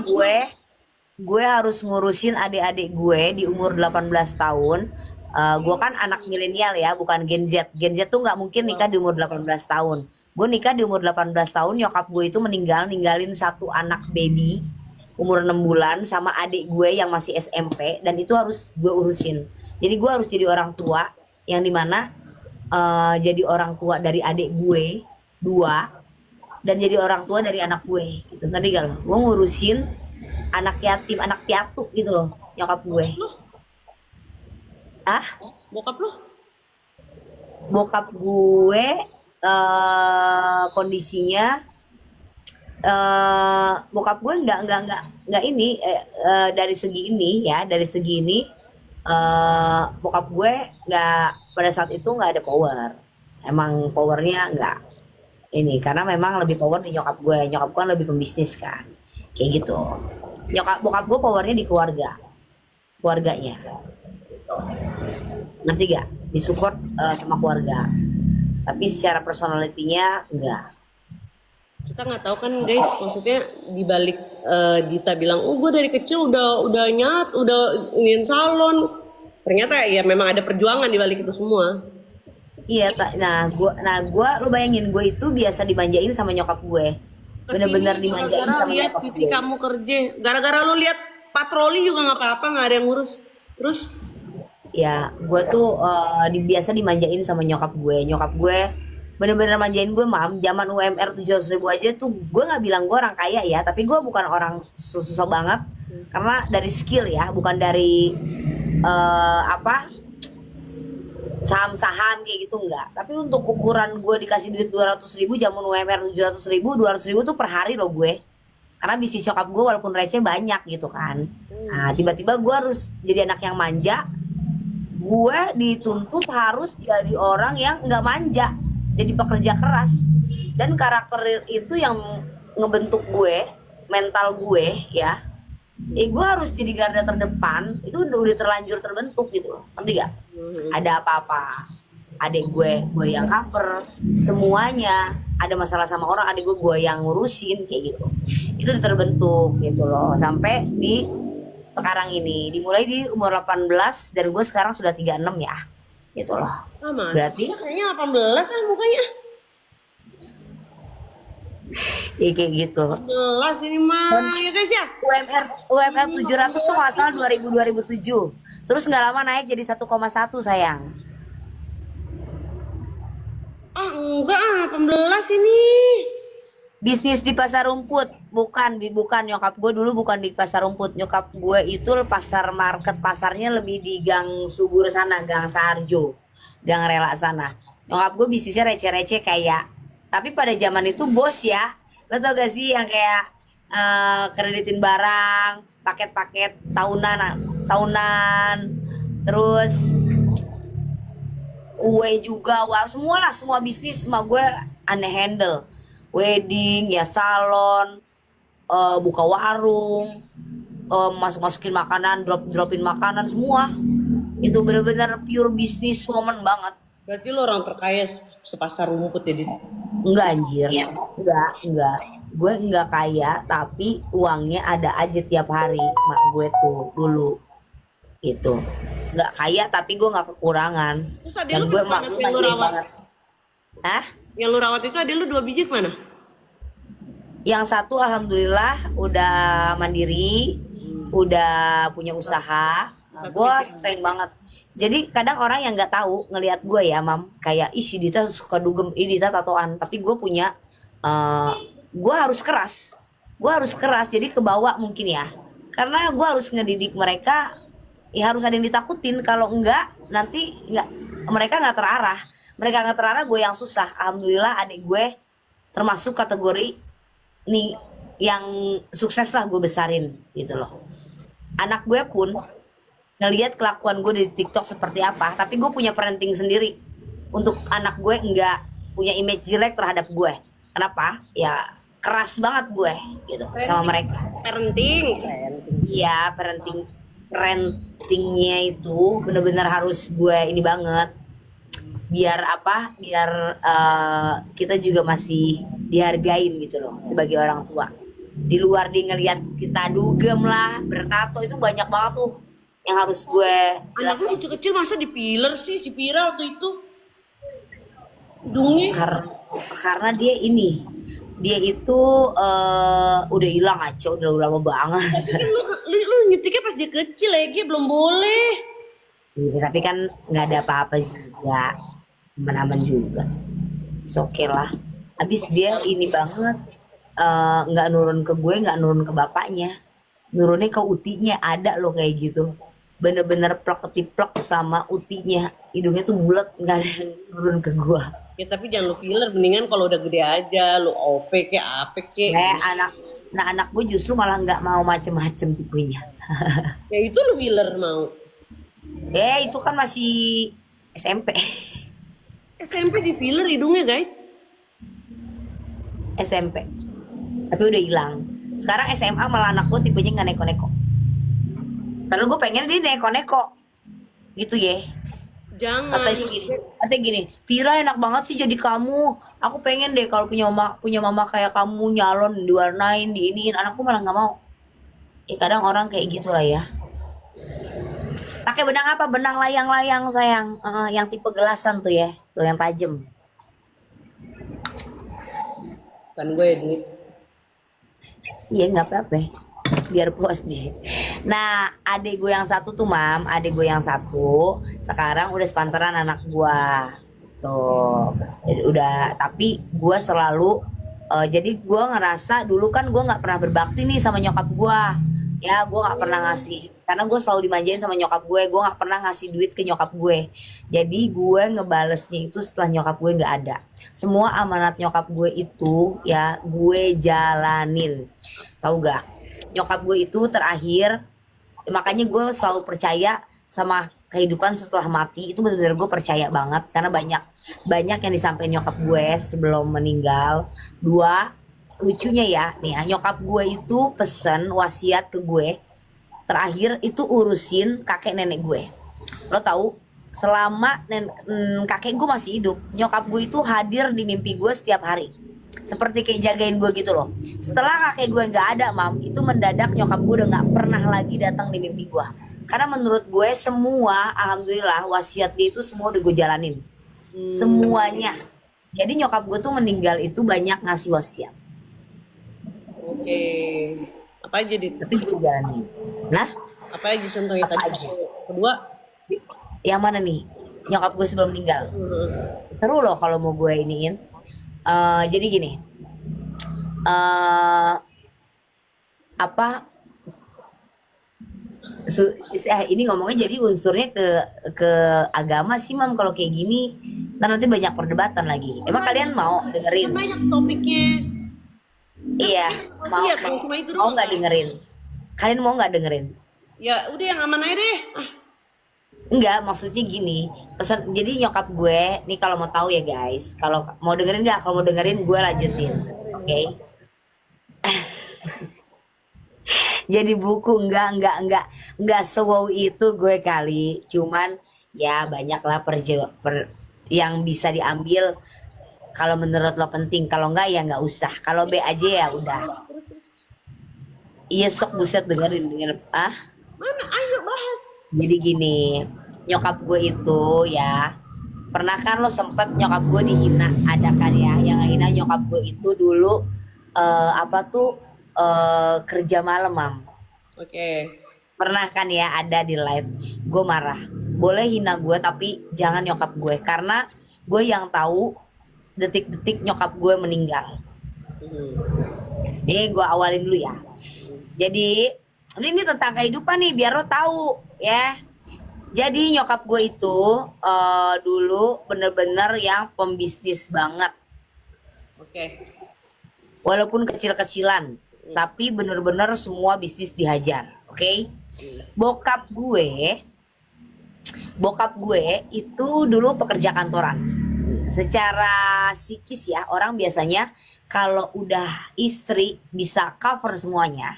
gue harus ngurusin adik-adik gue di umur 18 tahun. Gue kan anak milenial ya, bukan Gen Z. Gen Z tuh nggak mungkin nikah di umur 18 tahun. Gue nikah di umur 18 tahun, nyokap gue itu ninggalin satu anak baby umur 6 bulan sama adik gue yang masih SMP, dan itu harus gue urusin. Jadi gue harus jadi orang tua yang dimana jadi orang tua dari adik gue 2 dan jadi orang tua dari anak gue gitu. Ngerti gak lo? Gue ngurusin anak yatim, anak piatu gitu loh, nyokap gue. Bokap lo? Bokap gue kondisinya bokap gue nggak ini dari segi ini bokap gue nggak, pada saat itu nggak ada power. Emang powernya nggak ini, karena memang lebih power di nyokap gue kan lebih pembisnis kan, kayak gitu. Bokap gue powernya di keluarganya, nanti gak disupport sama keluarga, tapi secara personalitinya enggak. Kita nggak tahu kan guys, maksudnya dibalik Dita bilang, gue dari kecil udah ingin salon, ternyata ya memang ada perjuangan dibalik itu semua. Iya, gue lu bayangin, gue itu biasa dimanjain sama nyokap gue, bener-bener dimanjain sama lihat nyokap Titi gue. kamu kerja, gara-gara lu lihat patroli juga nggak apa-apa, nggak ada yang ngurus. Terus Ya, gue tuh biasa dimanjain sama nyokap gue bener-bener manjain gue, mam. Zaman UMR 700.000 aja tuh gue nggak bilang gue orang kaya ya, tapi gue bukan orang susah banget, karena dari skill ya, bukan dari saham-saham kayak gitu, enggak. Tapi untuk ukuran gue dikasih duit 200.000 zaman UMR 200.000 tuh per hari loh gue, karena bisnis nyokap gue walaupun receh banyak gitu kan. Nah tiba-tiba gue harus jadi anak yang manja, gue dituntut harus jadi orang yang nggak manja, jadi pekerja keras. Dan karakter itu yang ngebentuk gue, mental gue ya, gue harus jadi garda terdepan. Itu udah terlanjur terbentuk gitu loh, ngerti gak? Ada apa-apa adik gue yang cover semuanya. Ada masalah sama orang, adik gue yang ngurusin kayak gitu. Itu udah terbentuk gitu loh sampai di sekarang ini, dimulai di umur 18 dan gue sekarang sudah 36 ya gitu loh. Sama. Berarti Kayaknya 18 kan mukanya. ya kayak gitu. 18 ini mah ya guys ya. UMR 700 tuh nggak salah 2007. Terus nggak lama naik jadi 1,1 sayang. Ah enggak, 18 ini. Bisnis di pasar rumput, bukan nyokap gue dulu bukan di pasar rumput. Nyokap gue itu pasar market, pasarnya lebih di Gang Subur sana, Gang Sarjo, Gang Rela sana. Nyokap gue bisnisnya receh-receh kayak, tapi pada zaman itu bos ya. Lo tau gak sih yang kayak kreditin barang, paket-paket tahunan, terus kue juga, wah semua bisnis sama gue aneh handle. Wedding ya, salon, buka warung, masukin makanan, dropin makanan, semua itu bener-bener pure business woman banget. Berarti lo orang terkaya sepasar rumput ya, Dit? Enggak anjir, enggak, gue enggak kaya tapi uangnya ada aja tiap hari. Mak gue tuh dulu itu enggak kaya tapi gue nggak kekurangan. Terus adik Dan lu gue kemana mak tuh gue yang lu manjain rawat? banget. Hah? Yang lu rawat itu adik lu 2 biji kemana? Yang satu alhamdulillah udah mandiri, udah punya usaha. Nah, gue sering banget. Jadi kadang orang yang nggak tahu ngelihat gue ya, Mam, kayak ih si Dita suka dugem, ini Dita tatoan. Tapi gue punya, gue harus keras. Jadi kebawa mungkin ya. Karena gue harus ngedidik mereka, ya harus ada yang ditakutin. Kalau enggak, nanti mereka nggak terarah. Gue yang susah. Alhamdulillah adik gue termasuk kategori nih yang sukses lah gue besarin gitu loh. Anak gue pun ngelihat kelakuan gue di TikTok seperti apa, tapi gue punya parenting sendiri untuk anak gue, nggak punya image jelek terhadap gue. Kenapa? Ya keras banget gue gitu sama mereka. Parenting. Iya, parentingnya itu bener-bener harus gue ini banget. Biar apa? Biar kita juga masih dihargain gitu loh sebagai orang tua. Di luar dia ngelihat kita dugem lah, bertato, itu banyak banget tuh yang harus gue Anak lu jelasin. kecil-kecil masa di pilar sih, si Pira waktu itu hidungnya. Karena dia itu udah hilang aja, udah lama banget. Kan lu nyetiknya pas dia kecil ya, dia belum boleh. Ya, tapi kan nggak ada apa-apa juga, aman-aman juga. Oke lah. Habis dia ini banget, nggak nurun ke gue, nggak nurun ke bapaknya, nurunnya ke utinya. Ada loh kayak gitu, bener-bener plak ketiplak sama utinya, hidungnya tuh bulat, nggak ada yang nurun ke gue. Ya tapi jangan lu filler, mendingan kalau udah gede aja lu OP kek apa kek. Kayak anak gue justru malah nggak mau macem-macem tipenya. Ya itu lu filler mau. Itu kan masih SMP. SMP di filler hidungnya guys. SMP tapi udah hilang. Sekarang SMA malah anak gue tipenya nggak neko-neko, padahal gue pengen dia neko-neko gitu ya. Jangan. Katanya gini, Pira enak banget sih jadi kamu, aku pengen deh kalau punya mama kayak kamu, nyalon, diwarnain, diiniin. Anakku malah nggak mau. Ya kadang orang kayak gitu lah ya. Pakai benang apa? Benang layang-layang sayang, yang tipe gelasan tuh ya, tuh yang tajam. Kan gue ya, Dit. Iya nggak apa-apa, biar puas deh. Nah adik gue yang satu tuh, Mam, adik gue yang satu sekarang udah sepantaran anak gue tuh. Jadi udah, tapi gue selalu jadi gue ngerasa dulu kan gue nggak pernah berbakti nih sama nyokap gue. Ya gue nggak pernah ngasih, karena gue selalu dimanjain sama nyokap gue nggak pernah ngasih duit ke nyokap gue. Jadi gue ngebalesnya itu setelah nyokap gue nggak ada. Semua amanat nyokap gue itu ya gue jalanin, tahu gak? Nyokap gue itu terakhir, makanya gue selalu percaya sama kehidupan setelah mati. Itu benar-benar gue percaya banget, karena banyak yang disampaikan nyokap gue sebelum meninggal. Lucunya ya nih, nyokap gue itu pesen wasiat ke gue terakhir itu urusin kakek nenek gue. Lo tahu selama kakek gue masih hidup, nyokap gue itu hadir di mimpi gue setiap hari. Seperti kayak jagain gue gitu loh. Setelah kakek gue nggak ada, mam, itu mendadak nyokap gue udah nggak pernah lagi datang di mimpi gue. Karena menurut gue semua, alhamdulillah wasiat dia itu semua udah gue jalanin. Semuanya. Jadi nyokap gue tuh meninggal itu banyak ngasih wasiat. Oke. Apa aja dit? Tapi gue jalanin. Nah, Apa aja contohnya apa tadi? aja? Kedua. Yang mana nih? Nyokap gue sebelum meninggal. Seru loh kalau mau gue iniin. Jadi gini. Apa ini ngomongnya jadi unsurnya ke agama sih, mam, kalau kayak gini. Nanti banyak perdebatan lagi. Emang kalian mau dengerin? Banyak topiknya. Iya, mau Wasiat, cuma itu mau doang. nggak dengerin? Kalian mau nggak dengerin? Ya udah yang aman aja deh. Enggak, maksudnya gini. Pesan, jadi nyokap gue nih, kalau mau tahu ya guys, kalau mau dengerin nggak? Kalau mau dengerin gue lanjutin, oke? Jadi buku enggak sewow itu gue kali. Cuman ya banyaklah yang bisa diambil. Kalau menurut lo penting, kalau enggak ya nggak usah. Kalau B aja ya udah. Iya sok, buset, dengerin. Mana? Ayo bahas. Jadi gini, nyokap gue itu ya, pernah kan lo sempet nyokap gue dihina, ada kan ya, yang ngehina nyokap gue itu dulu kerja malam, mam. Oke. Pernah kan ya, ada di live. Gue marah, boleh hina gue tapi jangan nyokap gue, karena gue yang tahu detik-detik nyokap gue meninggal. Ini gue awalin dulu ya. Jadi ini tentang kehidupan nih, biar lo tahu ya. Jadi nyokap gue itu dulu bener-bener yang pembisnis banget. Oke. Walaupun kecil-kecilan, tapi bener-bener semua bisnis dihajar. Oke. Bokap gue itu dulu pekerja kantoran. Secara psikis ya, orang biasanya kalau udah istri bisa cover semuanya,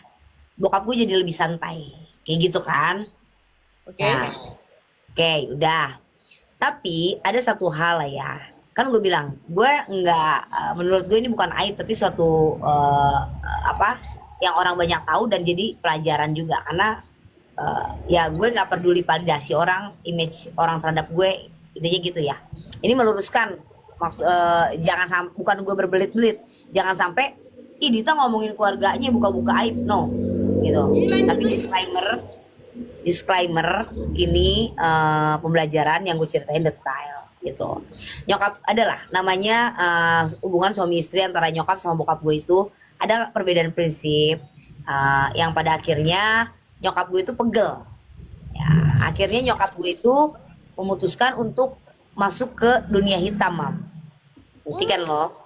bokap gue jadi lebih santai, kayak gitu kan. Oke. Nah, oke, udah. Tapi ada satu hal lah ya, kan gue bilang gue nggak, menurut gue ini bukan aib tapi suatu yang orang banyak tahu dan jadi pelajaran juga, karena ya gue nggak peduli validasi orang, image orang terhadap gue, intinya gitu ya. Ini meluruskan, jangan sampai, bukan gue berbelit-belit, jangan sampai ih Dita ngomongin keluarganya buka-buka aib, no gitu. Tapi disclaimer ini pembelajaran yang gue ceritain detail gitu. Nyokap adalah namanya hubungan suami istri antara nyokap sama bokap gue itu ada perbedaan prinsip, yang pada akhirnya nyokap gue itu pegel ya. Akhirnya nyokap gue itu memutuskan untuk masuk ke dunia hitam, mam. Ngerti kan lo?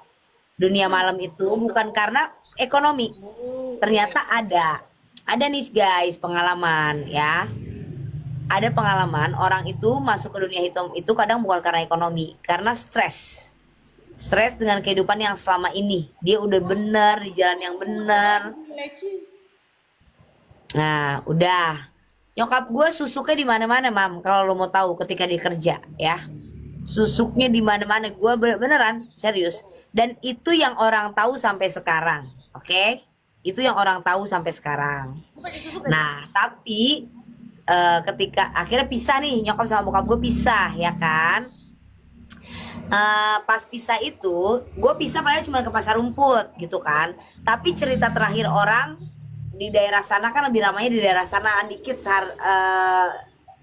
Dunia malam itu bukan karena ekonomi. Ternyata ada nih guys pengalaman ya. Ada pengalaman orang itu masuk ke dunia hitam itu kadang bukan karena ekonomi, karena stres dengan kehidupan yang selama ini dia udah bener di jalan yang bener. Nah udah, nyokap gue susuknya di mana-mana, mam. Kalau lo mau tahu, ketika dia kerja ya, susuknya di mana-mana. Gue beneran serius. Dan itu yang orang tahu sampai sekarang, oke? Itu yang orang tahu sampai sekarang. Nah tapi ketika akhirnya pisah nih, nyokap sama bokap gue pisah ya kan. Pas pisah itu gue pisah padahal cuma ke pasar rumput gitu kan. Tapi cerita terakhir orang di daerah sana, kan lebih ramainya di daerah sana dikit,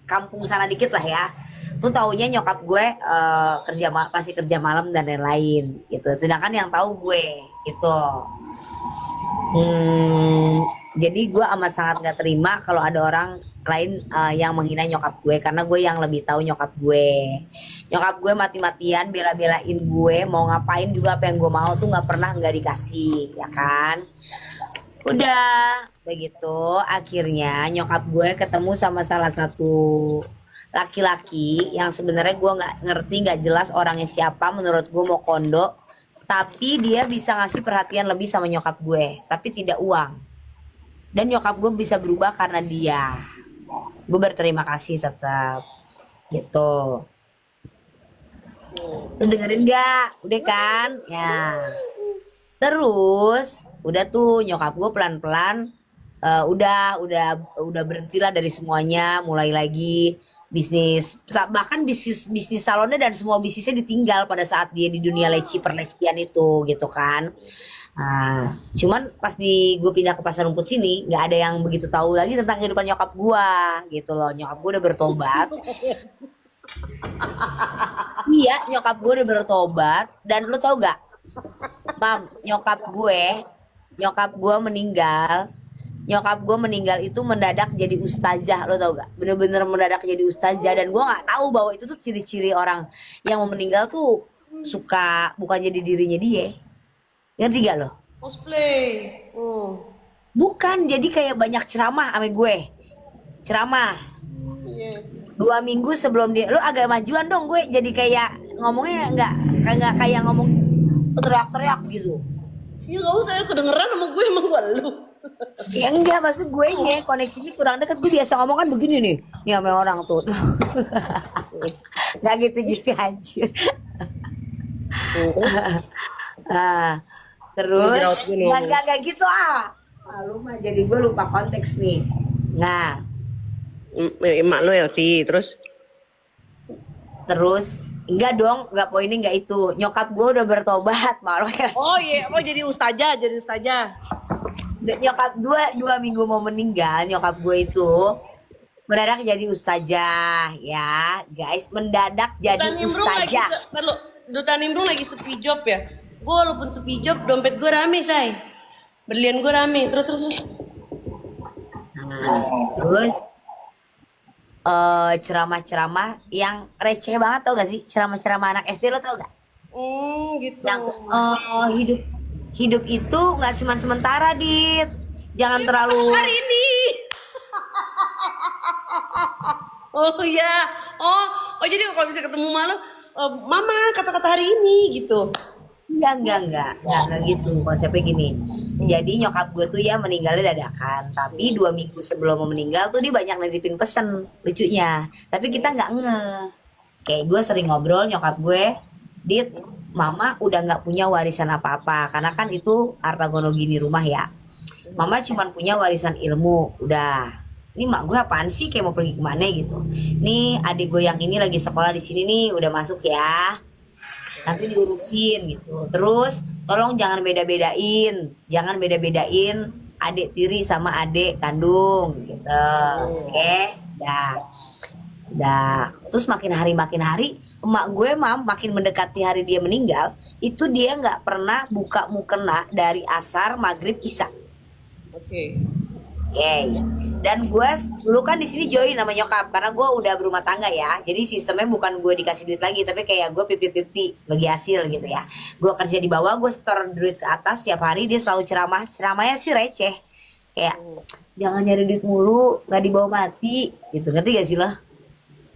kampung sana dikit lah ya, tuh taunya nyokap gue pasti kerja malam dan lain-lain gitu. Sedangkan yang tahu gue gitu. Jadi gue amat sangat gak terima kalau ada orang lain yang menghina nyokap gue, karena gue yang lebih tahu nyokap gue. Nyokap gue mati-matian bela-belain gue, mau ngapain juga apa yang gue mau tuh nggak pernah nggak dikasih, ya kan. Udah begitu, akhirnya nyokap gue ketemu sama salah satu laki-laki yang sebenarnya gue nggak ngerti, nggak jelas orangnya siapa. Menurut gue mau kondo, tapi dia bisa ngasih perhatian lebih sama nyokap gue, tapi tidak uang. Dan nyokap gue bisa berubah karena dia. Gue berterima kasih tetap. gitu. Lu dengerin gak? Udah kan? Ya. Terus udah tuh nyokap gue pelan-pelan udah berhentilah dari semuanya, mulai lagi bisnis, bahkan bisnis bisnis salonnya dan semua bisnisnya ditinggal pada saat dia di dunia leci perlecian itu gitu kan. Nah, cuman pas gue pindah ke pasar rumput sini nggak ada yang begitu tahu lagi tentang kehidupan nyokap gua gitu loh. Nyokap gua udah bertobat. Iya, nyokap gue udah bertobat dan lu tau gak, Mam, nyokap gue meninggal. Nyokap gue meninggal itu mendadak jadi ustazah, lo tau gak? Bener-bener mendadak jadi ustazah dan gue nggak tahu bahwa itu tuh ciri-ciri orang yang mau meninggal tuh suka bukan jadi dirinya dia. Ngerti gak lo? Cosplay. Bukan, jadi kayak banyak ceramah sama gue. Ceramah. Iya. 2 minggu sebelum dia, lo agak majuan dong gue. Jadi kayak ngomongnya nggak kayak ngomong teriak-teriak gitu. Ya nggak usah, kedengeran sama gue emang gue lu. Ya enggak, maksud gue nya koneksinya kurang dekat. Gue biasa ngomong kan begini nih. Nih sama orang tuh. Nggak gitu juga anjir. Ah, terus Jerawat gue nih. nggak gitu ah. Lu mah jadi gue lupa konteks nih. Nah, Emak lo Elsie, terus enggak dong, enggak, poinnya enggak itu. Nyokap gue udah bertobat malu ya. oh iya, mau jadi ustazah. Nyokap gue 2 minggu mau meninggal, nyokap gue itu mendadak jadi ustazah ya guys, mendadak jadi ustazah. Duta Nimbrung lagi sepi job ya. Gue walaupun sepi job, dompet gue rame say. Berlian gue rame. Terus. Nah, terus ceramah-ceramah yang receh banget, tau gak sih? Ceramah-ceramah anak SD, lo tau gak? Gitu. Yang hidup itu nggak cuma sementara, Dit. Jangan terlalu Hari ini. Oh iya. Oh jadi kalau bisa ketemu malu, Mama kata-kata hari ini gitu. enggak gitu konsepnya. Gini, jadi nyokap gue tuh ya meninggalnya dadakan, tapi 2 minggu sebelum mau meninggal tuh dia banyak nitipin pesen lucunya, tapi kita nggak kayak gue sering ngobrol nyokap gue, Dit, Mama udah nggak punya warisan apa-apa karena kan itu harta gono gini rumah ya. Mama cuman punya warisan ilmu, udah. Ini mak gue apaan sih, kayak mau pergi kemana gitu. Nih adik gue yang ini lagi sekolah di sini nih, udah masuk ya, nanti diurusin gitu. Terus tolong jangan beda-bedain adik tiri sama adik kandung gitu. Oke, dah. Terus makin hari emak gue makin mendekati hari dia meninggal, itu dia nggak pernah buka mukena dari asar, maghrib, isya. Oke. Dan gue dulu kan di sini join nama nyokap karena gue udah berumah tangga ya. Jadi sistemnya bukan gue dikasih duit lagi, tapi kayak gue 50-50 bagi hasil gitu ya. Gue kerja di bawah, gue setor duit ke atas tiap hari. Dia selalu ceramahnya sih receh, kayak jangan nyari duit mulu, nggak dibawa mati gitu. Ngerti gak sih lo?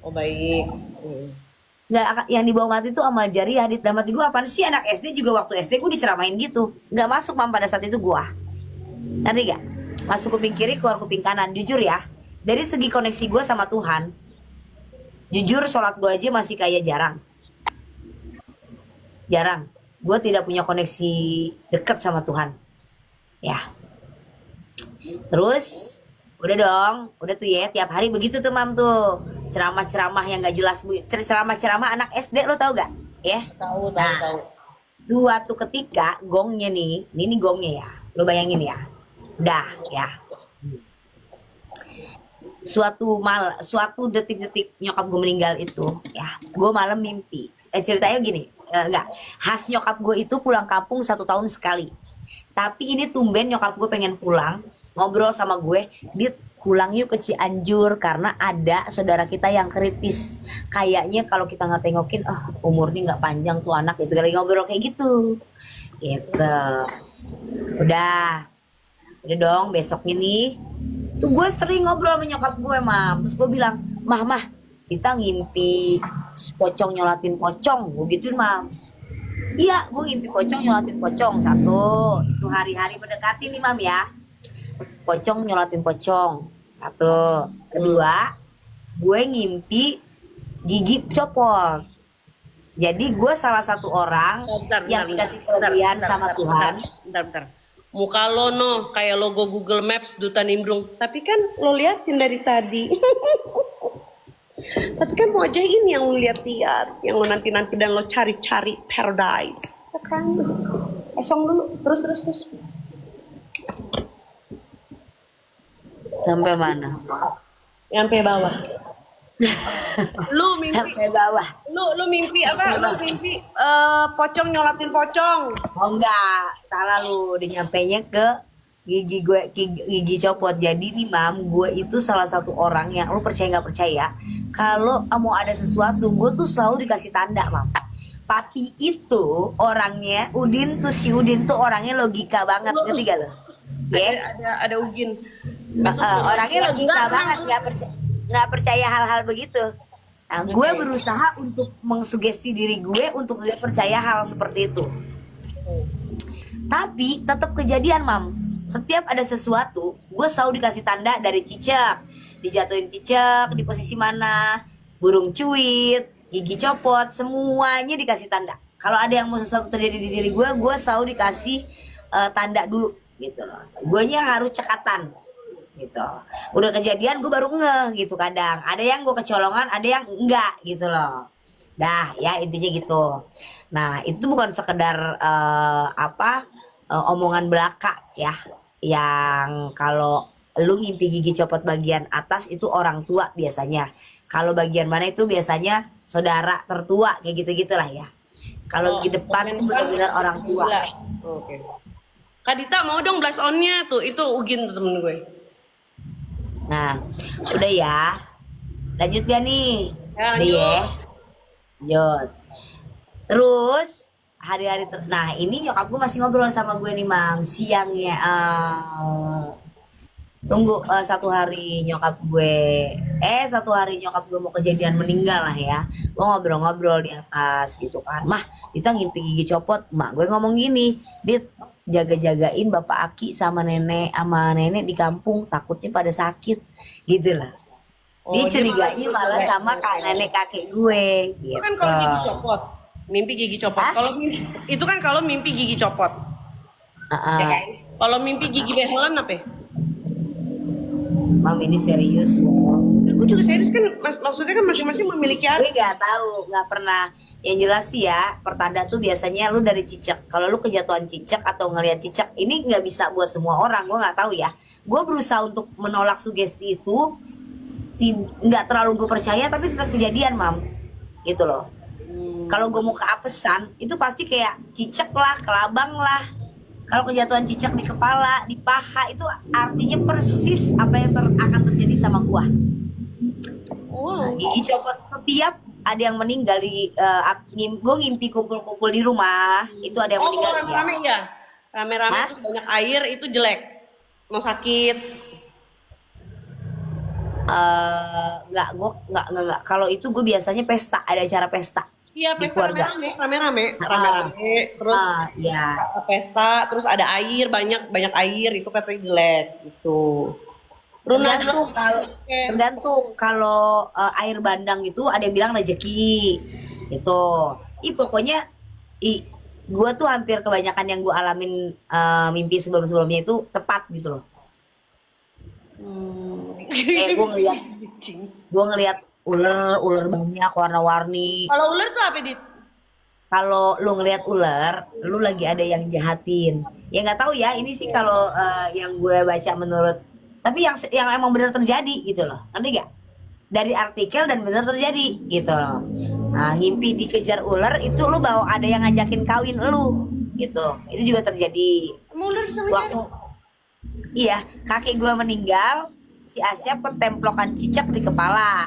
Oh baik. Nggak, yang dibawa mati itu amal jariah. Di dalam hati gue, apaan sih anak SD juga, waktu SD gue diceramahin gitu. Nggak masuk pada saat itu gue. Ngerti gak? Masuk kuping kiri, keluar kuping kanan. Jujur ya, dari segi koneksi gue sama Tuhan, jujur sholat gue aja masih kayak jarang. Gue tidak punya koneksi deket sama Tuhan ya. Terus udah tuh ya, tiap hari begitu tuh Mam tuh, ceramah yang gak jelas, ceramah anak SD, lo tau gak ya? Tahu. Suatu ketika gongnya nih, ini gongnya ya, lo bayangin ya. Udah ya, suatu detik-detik nyokap gue meninggal itu ya, gue malam mimpi. Ceritanya gini, enggak, khas nyokap gue itu pulang kampung 1 tahun sekali. Tapi ini tumben nyokap gue pengen pulang, ngobrol sama gue, Dit, pulang yuk ke Cianjur karena ada saudara kita yang kritis. Kayaknya kalau kita nggak tengokin, umurnya nggak panjang tuh anak, itu lagi ngobrol kayak gitu. Udah dong, besoknya nih tuh gue sering ngobrol sama nyokap gue, Mam. Terus gue bilang, Mah, kita ngimpi pocong nyolatin pocong. Gue gituin, Mam. Iya, gue ngimpi pocong nyolatin pocong. 1, itu hari-hari mendekati nih, Mam ya. Pocong nyolatin pocong. 1. 2, gue ngimpi gigi copot. Jadi gue salah satu orang yang dikasih kelebihan sama Tuhan. Bentar. Muka lo kayak logo Google Maps Duta Nimbrung. Tapi kan lo liatin dari tadi. Tapi kan wajah ini yang lo lihat-lihat, yang lo nanti-nanti dan lo cari-cari paradise. Ya kan? Kosong dulu, terus. Sampai mana? Sampai bawah. Lu mimpi Sampai bawah. lu mimpi apa? Lu mimpi pocong nyolatin pocong. Oh enggak, salah lu. Udah nyampenya ke gigi copot. Jadi nih mam, gue itu salah satu orang yang lu percaya nggak percaya, kalau mau ada sesuatu, gue tuh selalu dikasih tanda mam. Papi itu orangnya, si Udin tuh orangnya logika banget, ngerti gak lo? Ya? Ada Ugin. Orangnya logika banget, nggak percaya hal-hal begitu. Nah, gue berusaha untuk mengsugesti diri gue untuk tidak percaya hal seperti itu. Tapi tetap kejadian mam. Setiap ada sesuatu, gue selalu dikasih tanda dari cicak, dijatuhin cicak di posisi mana, burung cuit, gigi copot, semuanya dikasih tanda. Kalau ada yang mau sesuatu terjadi di diri gue selalu dikasih tanda dulu gitu loh. Guanya harus cekatan gitu. Udah kejadian gue baru ngeh gitu kadang. Ada yang gue kecolongan, ada yang enggak gitu loh. Dah ya intinya gitu. Nah itu tuh bukan sekedar omongan belaka ya. Yang kalau lu ngimpi gigi copot bagian atas itu orang tua biasanya. Kalau bagian mana itu biasanya saudara tertua kayak gitu-gitulah ya. Kalau di depan itu benar-benar orang tua. Oke. Kak Dita mau dong blast on-nya tuh. Itu Ugin tuh temen gue. Nah, udah ya. Lanjut gak nih? Ya, udah ya. Lanjut. Terus hari-hari nah ini nyokap gue masih ngobrol sama gue nih mam siangnya. Tunggu satu hari nyokap gue mau kejadian meninggal lah ya. Gue ngobrol-ngobrol di atas gitu kan. Mah, Dita ngimpi gigi copot. Mak gue ngomong gini, Dit, jaga-jagain bapak Aki sama nenek di kampung, takutnya pada sakit gitu lah. Dia curiganya malah sama nenek kakek gue gitu. Itu kan kalau gigi copot, mimpi gigi copot. Itu kan kalau mimpi gigi copot. Ya kan? Kalau mimpi gigi behelan apa? Mam ini serius loh. Gue juga serius kan, maksudnya kan masing-masing memiliki Gue gak tahu, gak pernah. Yang jelas sih ya, pertanda tuh biasanya lu dari cicak. Kalau lu kejatuhan cicak atau ngelihat cicak, ini nggak bisa buat semua orang. Gue nggak tahu ya. Gue berusaha untuk menolak sugesti itu, nggak terlalu gue percaya, tapi tetap kejadian mam, gitu loh. Kalau gue mau keapesan, itu pasti kayak cicak lah, kelabang lah. Kalau kejatuhan cicak di kepala, di paha, itu artinya persis apa yang akan terjadi sama gue. Nah, gigi copot setiap ada yang meninggal gue ngimpi kumpul-kumpul di rumah, itu ada yang meninggal. Rame-rame ya? Rame-rame terus banyak air, itu jelek? Mau sakit? Enggak. Kalau itu gue biasanya pesta, ada acara pesta. Iya, di pesta keluarga. rame-rame, terus ya. pesta, terus ada air, banyak air, itu katanya jelek gitu. Tergantung kalau air bandang itu ada yang bilang rezeki gitu. Pokoknya gue tuh hampir kebanyakan yang gue alamin mimpi sebelumnya itu tepat gitu loh. Gue ngeliat ular banyak warna-warni. Kalau ular tuh apa, Dit? Kalau lu ngeliat ular, lu lagi ada yang jahatin. Ya nggak tahu ya, ini sih kalau yang gue baca menurut, tapi yang emang benar terjadi gitu loh. Ngerti gak? Dari artikel dan benar terjadi gitu loh. Nah, ngimpi dikejar ular itu lu bawa ada yang ngajakin kawin lu gitu. Itu juga terjadi. Waktu iya, kakek gue meninggal, si Asyap ketemplokan cicak di kepala.